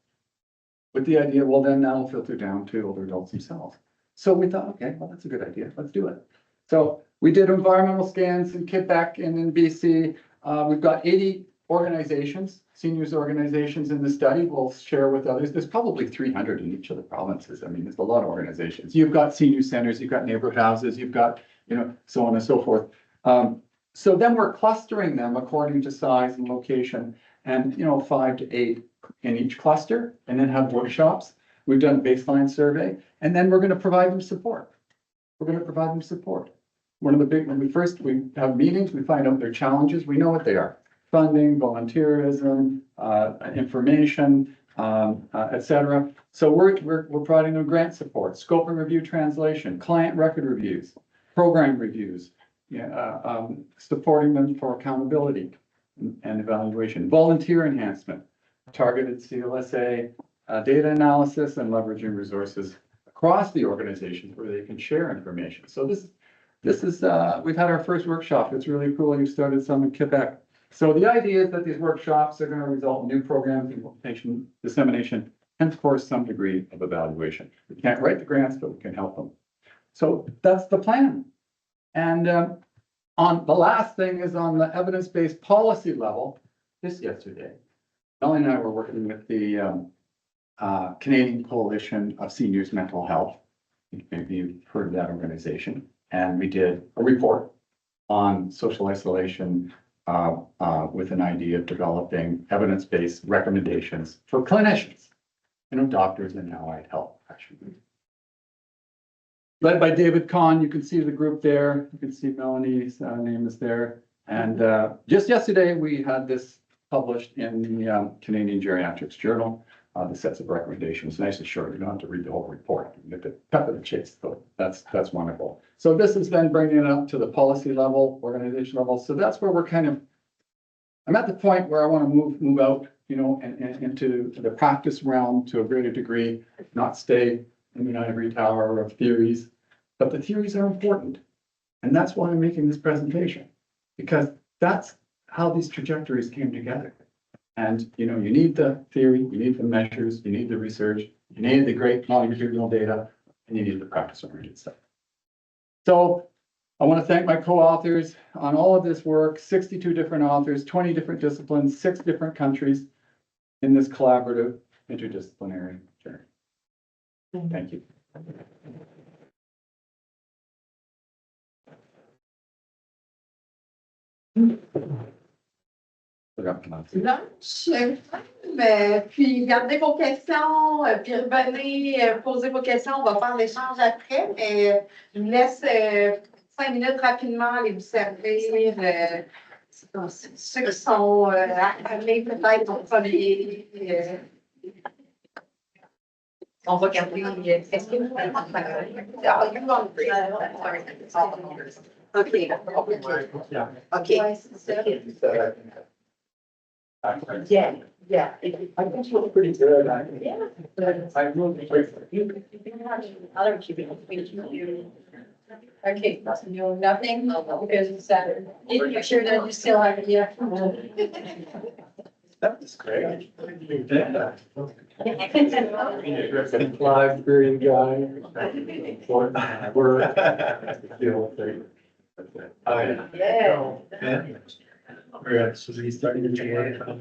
with the idea, well, then that'll filter down to older adults themselves. So we thought, okay, well, that's a good idea. Let's do it. So we did environmental scans in Quebec and in BC. We've got 80 organizations, seniors organizations in the study. We'll share with others. There's probably 300 in each of the provinces. I mean, there's a lot of organizations. You've got senior centers, you've got neighborhood houses, you've got, so on and so forth. So then we're clustering them according to size and location and, 5 to 8 in each cluster, and then have workshops. We've done a baseline survey, and then we're going to provide them support. One of the big, when we have meetings, we find out their challenges. We know what they are: funding, volunteerism, information, et cetera. So we're providing them grant support, scope and review translation, client record reviews, program reviews, supporting them for accountability and evaluation, volunteer enhancement, targeted CLSA, data analysis, and leveraging resources across the organizations where they can share information. So this is we've had our first workshop. It's really cool. We've started some in Quebec. So the idea is that these workshops are going to result in new programs, implementation, dissemination, and of course, some degree of evaluation. We can't write the grants, but we can help them. So that's the plan. And on the last thing is on the evidence-based policy level. Yesterday, Melanie and I were working with the Canadian Coalition of Seniors Mental Health. Maybe you've heard of that organization. And we did a report on social isolation with an idea of developing evidence-based recommendations for clinicians, doctors and allied health professionals. Led by David Kahn, you can see the group there. You can see Melanie's name is there. And just yesterday, we had this published in the Canadian Geriatrics Journal. The sets of recommendations, nice and short. You don't have to read the whole report. You get the cut of the chase, so that's wonderful. So this is then bringing it up to the policy level, organization level. So that's where I'm at the point where I want to move out, and into the practice realm to a greater degree, not stay in the ivory tower of theories, but the theories are important. And that's why I'm making this presentation, because that's how these trajectories came together. And, you need the theory, you need the measures, you need the research, you need the great longitudinal data, and you need the practice-oriented stuff. So I want to thank my co-authors on all of this work, 62 different authors, 20 different disciplines, 6 different countries in this collaborative interdisciplinary journey. Thank you. Puis gardez vos questions, puis revenez poser vos questions. On va faire l'échange après, mais je vous laisse 5 minutes rapidement aller vous servir. Ceux qui sont affamés peut-être en premier. On va garder. Est-ce que vous voulez prendre la parole? OK. Yeah. I think she was pretty good. I really Okay, so you nothing because you make sure that you still have That was great. Live green guy. All right, so he's starting to work on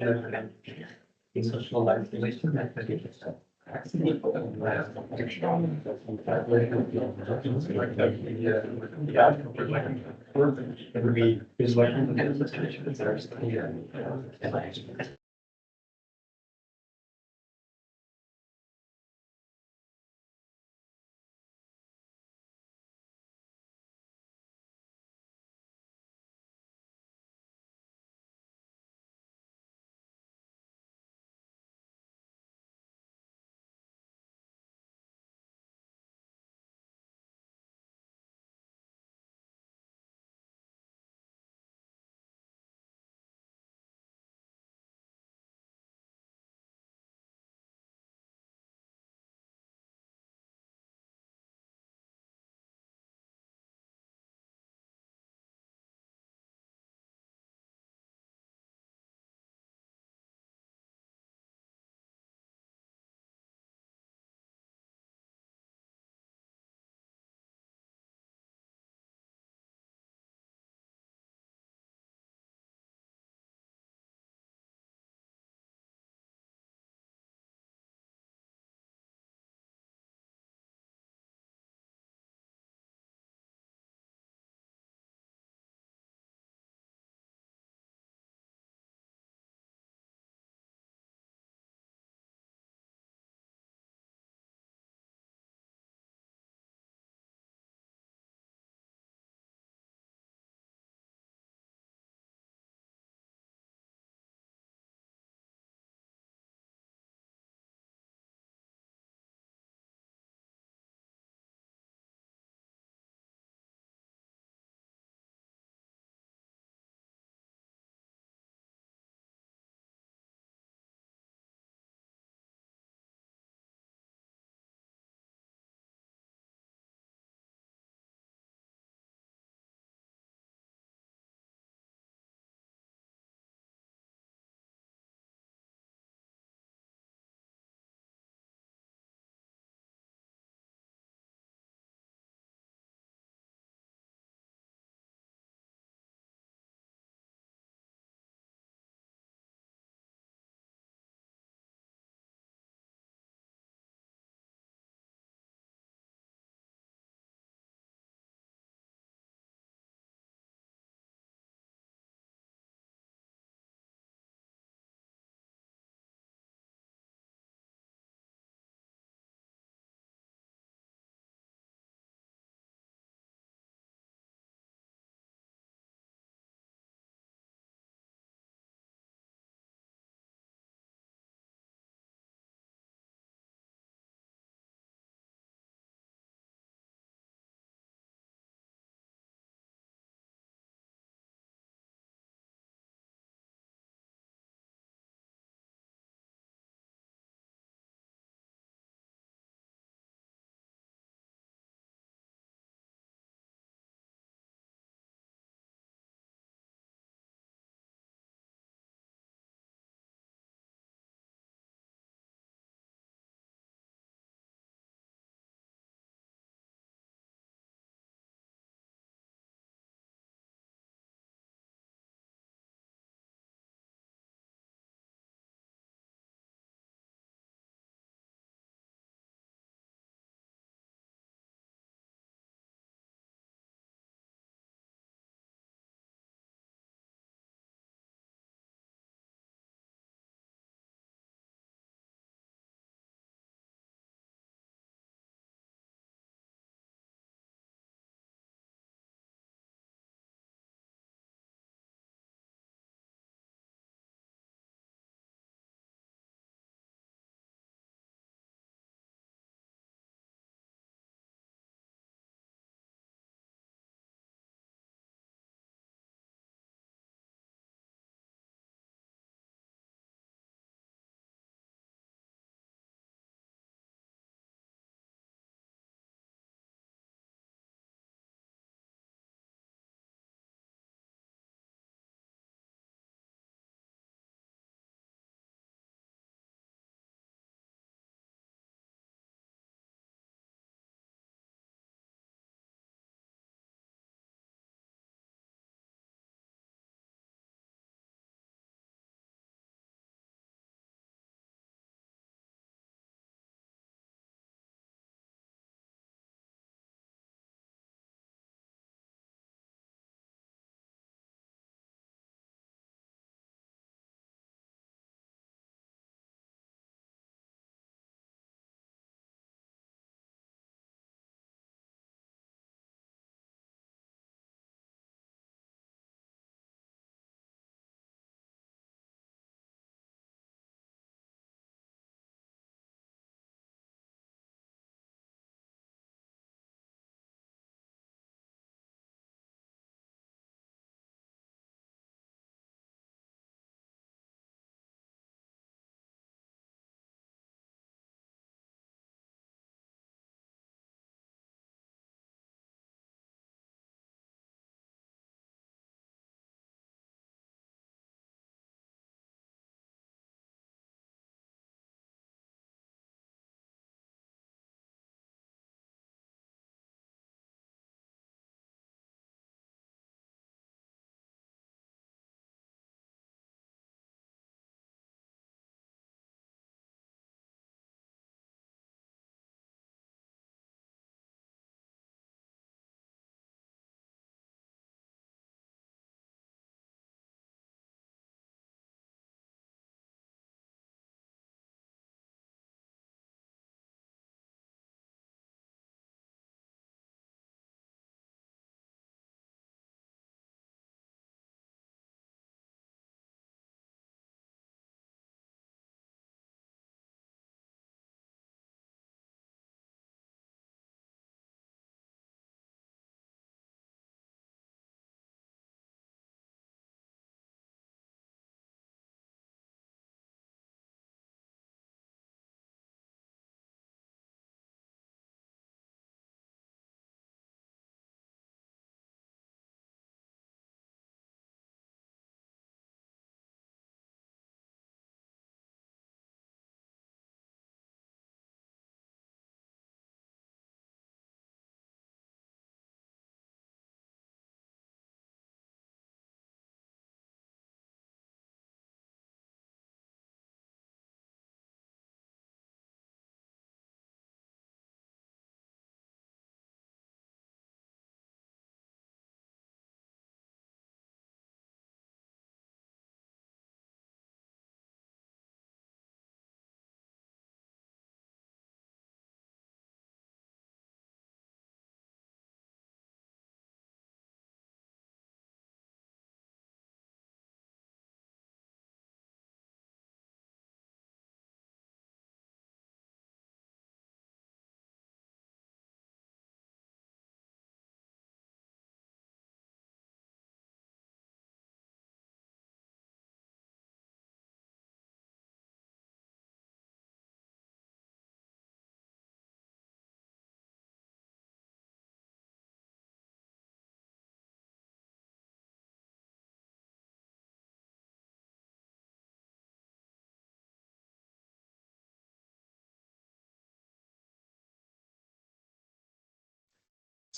the social life relation.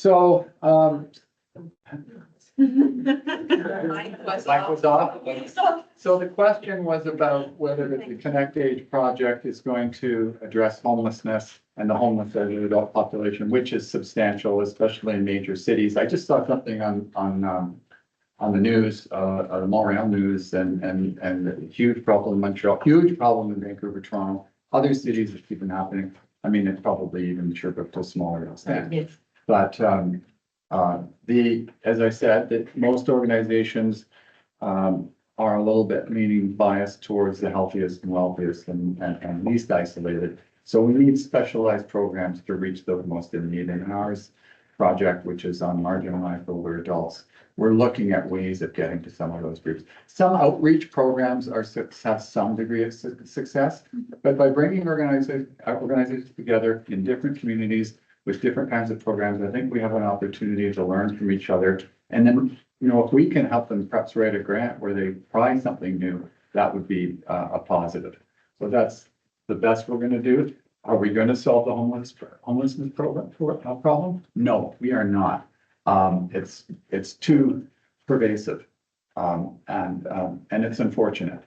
So, Mike was Mike was off. off. So the question was about whether the Connect Age project is going to address homelessness and the homeless adult population, which is substantial, especially in major cities. I just saw something on the news, the Montreal news and a huge problem in Montreal, huge problem in Vancouver, Toronto. Other cities it's even happening. I mean, it's probably even Sherbrooke to a smaller extent. Yes. But as I said, that most organizations are a little bit leaning biased towards the healthiest and wealthiest and least isolated. So we need specialized programs to reach those most in need. And ours project, which is on marginalized older adults, we're looking at ways of getting to some of those groups. Some outreach programs have some degree of success, but by bringing organizations together in different communities with different kinds of programs, I think we have an opportunity to learn from each other. And then, if we can help them perhaps write a grant where they try something new, that would be a positive. So that's the best we're going to do. Are we going to solve the homelessness problem? No, we are not. It's too pervasive, and it's unfortunate.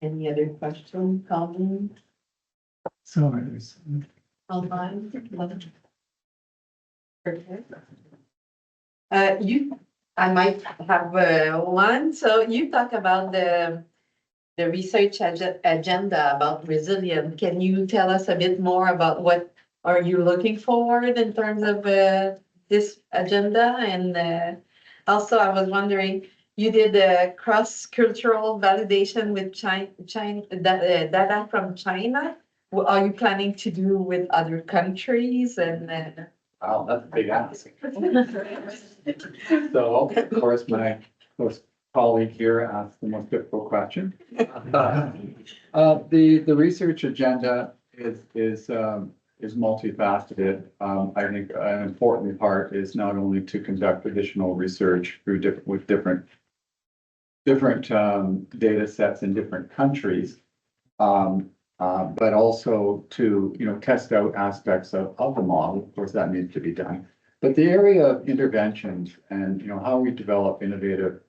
Any other question, comment? So there's. Online? Perfect. I might have one. So you talk about the research agenda about resilience. Can you tell us a bit more about what are you looking forward in terms of this agenda? And also, I was wondering, you did a cross-cultural validation with data from China. What are you planning to do with other countries? And Wow, that's a big ask. So, of course, my close colleague here asked the most difficult question. The research agenda is multifaceted. I think an important part is not only to conduct additional research with different data sets in different countries, but also to test out aspects of the model. Of course, that needs to be done. But the area of interventions and how we develop innovative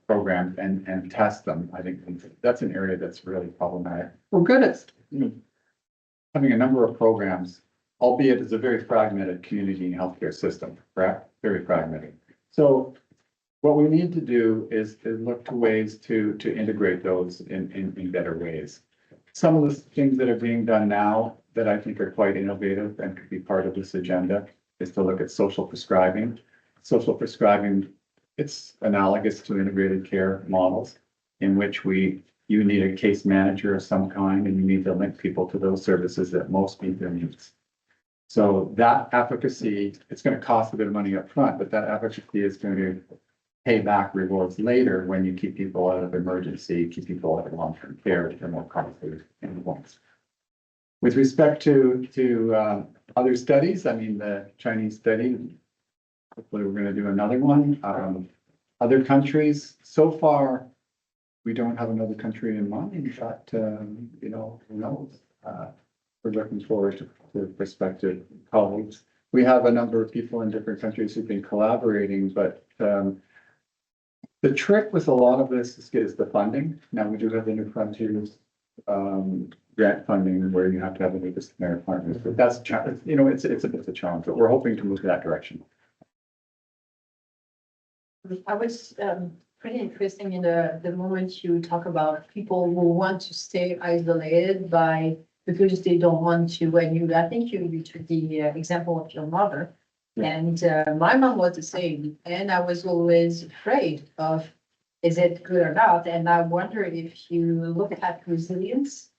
programs and test them, I think that's an area that's really problematic. We're good at having a number of programs, albeit it's a very fragmented community and healthcare system, correct? Very fragmented. So what we need to do is look to ways to integrate those in better ways. Some of the things that are being done now that I think are quite innovative and could be part of this agenda is to look at social prescribing. Social prescribing, it's analogous to integrated care models in which you need a case manager of some kind and you need to link people to those services that most meet their needs. So that efficacy, it's going to cost a bit of money up front, but that efficacy is going to pay back rewards later when you keep people out of emergency, keep people out of long-term care, which are more costly in ones. With respect to other studies, I mean, the Chinese study, hopefully we're going to do another one. Other countries, so far, we don't have another country in mind, but, who knows? We're looking forward to prospective colleagues. We have a number of people in different countries who've been collaborating, but the trick with a lot of this is the funding. Now, we do have the New Frontiers grant funding where you have to have interdisciplinary partners, but that's a challenge. It's a bit of a challenge, but we're hoping to move that direction. I was pretty interesting in the moment you talk about people who want to stay isolated because they don't want to. And I think you took the example of your mother. And my mom was the same, and I was always afraid of, is it good or not? And I wonder if you look at resilience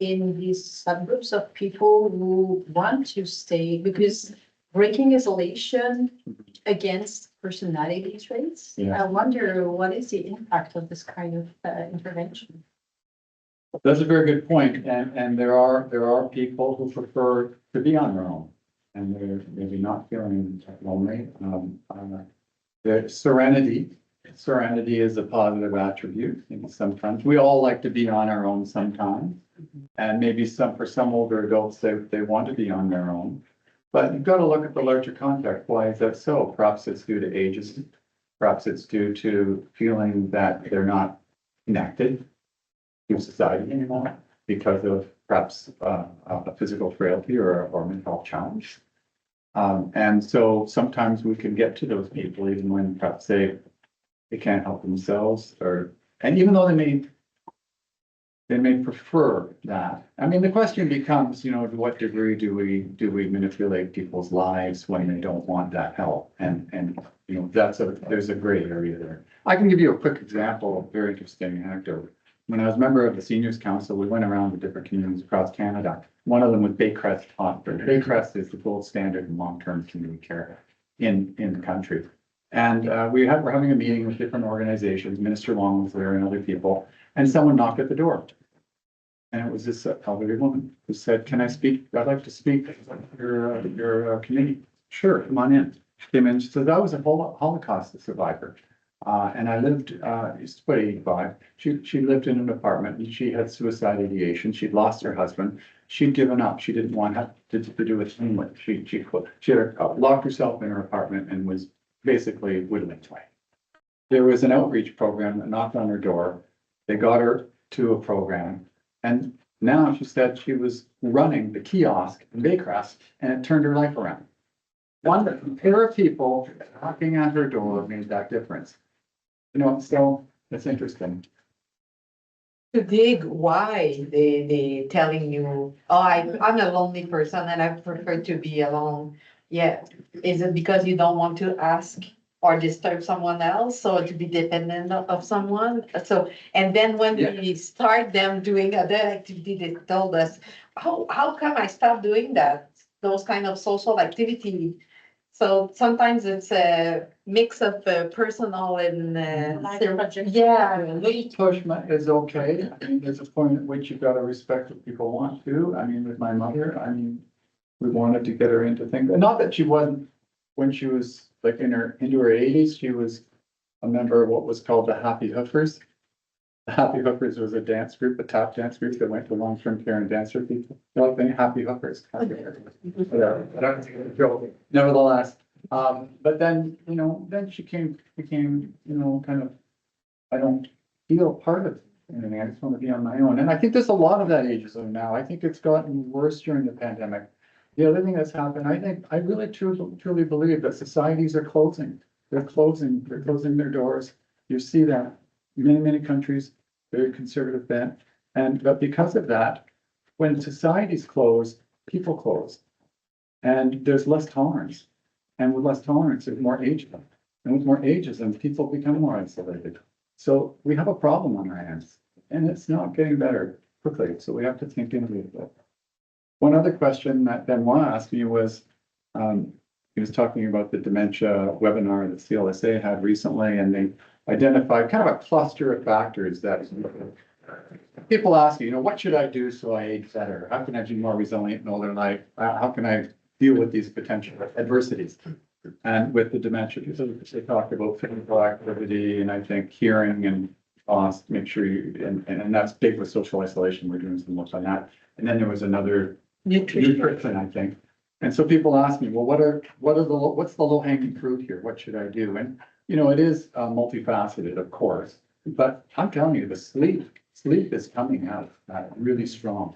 in these subgroups of people who want to stay, because breaking isolation against personality traits, Yeah. I wonder what is the impact of this kind of intervention? That's a very good point. And there are people who prefer to be on their own. And they're maybe not feeling lonely. The serenity is a positive attribute. Sometimes we all like to be on our own sometimes, and maybe for some older adults, they want to be on their own. But you've got to look at the larger context. Why is that so? Perhaps it's due to ageism. Perhaps it's due to feeling that they're not connected to society anymore because of perhaps a physical frailty or mental health challenge. And so sometimes we can get to those people even when perhaps they can't help themselves and even though they may prefer that. I mean, the question becomes, to what degree do we manipulate people's lives when they don't want that help? And there's a gray area there. I can give you a quick example, a very interesting anecdote. When I was a member of the Seniors Council, we went around to different communities across Canada. One of them was Baycrest Hospital. Baycrest is the gold standard in long-term community care in the country. And we're having a meeting with different organizations. Minister Long was there and other people, and someone knocked at the door. And it was this elderly woman who said, "Can I speak? I'd like to speak to your committee." "Sure, come on in." She came in. She said, "I was a Holocaust survivor. And I lived, she's about 85. She lived in an apartment and she had suicide ideation. She'd lost her husband. She'd given up. She didn't want to do it anymore. She had locked herself in her apartment and was basically whittling away. There was an outreach program that knocked on her door. They got her to a program. And now she said she was running the kiosk in Baycrest and it turned her life around. One pair of people knocking at her door made that difference. So it's interesting. To dig why they telling you, oh, I'm a lonely person and I prefer to be alone. Yeah, is it because you don't want to ask or disturb someone else or to be dependent of someone? So, and then when we start them doing other activity, they told us, how come I stop doing that? Those kind of social activity. So sometimes it's a mix of personal and yeah. A little push is okay. I mean, there's a point at which you've got to respect what people want to. I mean, with my mother, we wanted to get her into things. Not that she wasn't, when she was like into her 80s, she was a member of what was called the Happy Hoofers. The Happy Hoofers was a dance group, a tap dance group that went to long-term care and dancer people. They're like Happy Hoofers. Nevertheless, but then, then she became, kind of, I don't feel part of anything. I just want to be on my own. And I think there's a lot of that ageism now. I think it's gotten worse during the pandemic. The other thing that's happened, I really truly believe that societies are closing. They're closing their doors. You see that in many countries, very conservative bent. But because of that, when societies close, people close. And there's less tolerance. And with less tolerance, there's more ageism. And with more ageism, people become more isolated. So we have a problem on our hands. And it's not getting better quickly. So we have to think innovatively. One other question that Benoit asked me was, he was talking about the dementia webinar that CLSA had recently, and they identified kind of a cluster of factors that people ask you, what should I do so I age better? How can I be more resilient in older life? How can I deal with these potential adversities? And with the dementia, they talked about physical activity and I think hearing and make sure and that's big with social isolation. We're doing some work on that. And then there was another nutrition, I think. And so people ask me, well, what's the low hanging fruit here? What should I do? And, it is multifaceted, of course, but I'm telling you, the sleep is coming out really strong.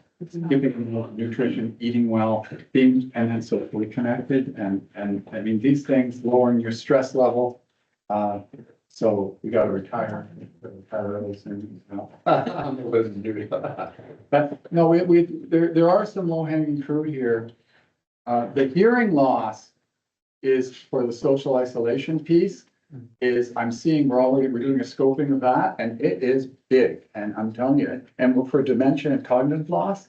Giving them nutrition, eating well, and then socially connected. And I mean, these things lowering your stress level. So we got to retire early soon. But no, there are some low hanging fruit here. The hearing loss is for the social isolation piece. I'm seeing we're doing a scoping of that, and it is big. And I'm telling you, and for dementia and cognitive loss,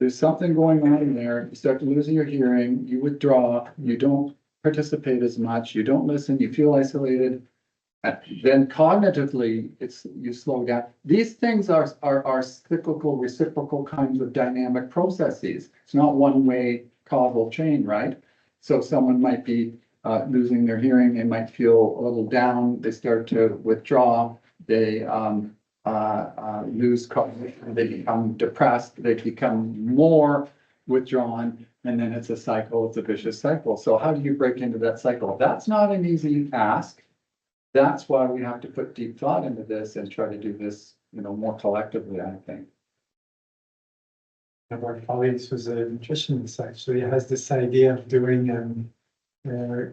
there's something going on in there. You start losing your hearing, you withdraw, you don't participate as much, you don't listen, you feel isolated. Then cognitively, you slow down. These things are cyclical, reciprocal kinds of dynamic processes. It's not one way causal chain, right? So someone might be losing their hearing, they might feel a little down, they start to withdraw, they lose cognition, they become depressed, they become more withdrawn, And then it's a cycle, it's a vicious cycle. So how do you break into that cycle? That's not an easy ask. That's why we have to put deep thought into this and try to do this, more collectively, I think. One of our colleagues was a nutritionist, actually, has this idea of doing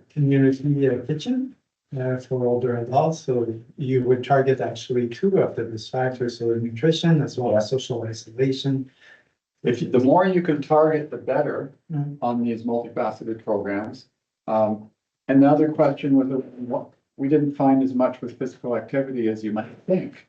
community kitchen for older adults. So you would target actually two of the risk factors, so nutrition as well as social isolation. The more you can target, the better Mhm. on these multifaceted programs. And the other question was, we didn't find as much with physical activity as you might think.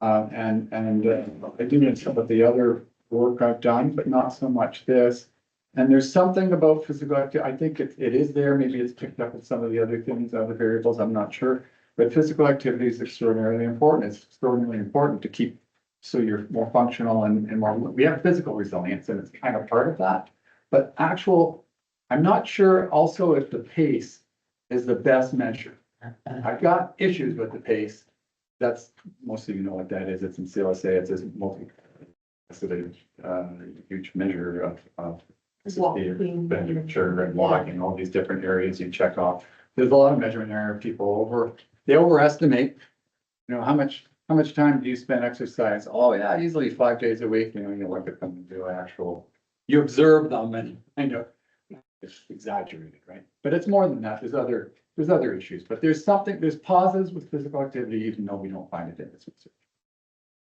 I do in some of the other work I've done, but not so much this. And there's something about physical activity. I think it is there. Maybe it's picked up with some of the other things, other variables. I'm not sure. But physical activity is extraordinarily important. It's extraordinarily important to keep so you're more functional and more. We have physical resilience, and it's kind of part of that. But I'm not sure also if the pace is the best measure. I've got issues with the pace. That's, most of you know what that is. It's in CLSA. It's this multi-faceted, huge measure of expenditure and walking, all these different areas you check off. There's a lot of measurement there. People overestimate, how much time do you spend exercise? Oh yeah, easily 5 days a week. You look at them and do you observe them and it's exaggerated, right? But it's more than that. There's other issues, but there's pauses with physical activity, even though we don't find it in this research.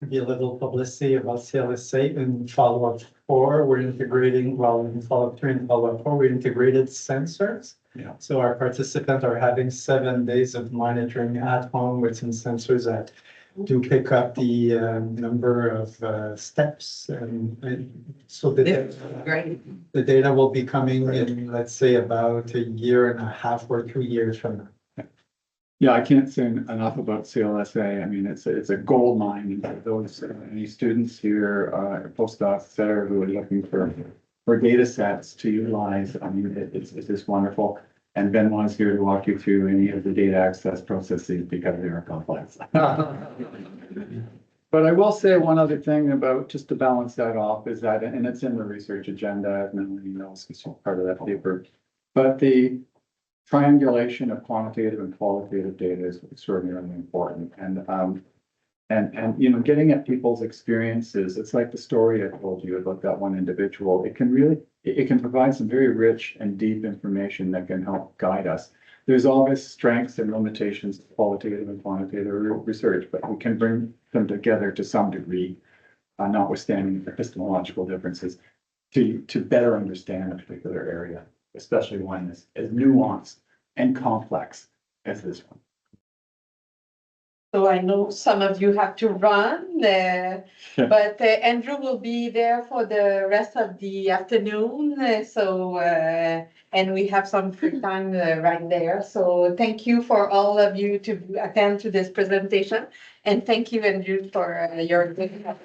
Maybe a little publicity about CLSA in follow-up 4, we're integrating, in follow-up 3 and follow-up 4, we integrated sensors. Yeah. So our participants are having 7 days of monitoring at home with some sensors that do pick up the number of steps and so Great. the data will be coming in, let's say, about a year and a half or 2 years from now. Yeah, I can't say enough about CLSA. I mean, it's a gold mine. And for those, any students here, postdocs, et cetera, who are looking for data sets to utilize, I mean, it's just wonderful. And Benoit is here to walk you through any of the data access processes because they are complex. But I will say one other thing about, just to balance that off, is that, and it's in the research agenda, Melanie knows, because she's part of that paper, but the triangulation of quantitative and qualitative data is extraordinarily important. And getting at people's experiences, it's like the story I told you about that one individual. It can provide some very rich and deep information that can help guide us. There's always strengths and limitations of qualitative and quantitative research, but we can bring them together to some degree, notwithstanding epistemological differences, to better understand a particular area, especially one that's as nuanced and complex as this one. So I know some of you have to run, but Andrew will be there for the rest of the afternoon. And we have some free time right there. So thank you for all of you to attend to this presentation. And thank you, Andrew, for your good help.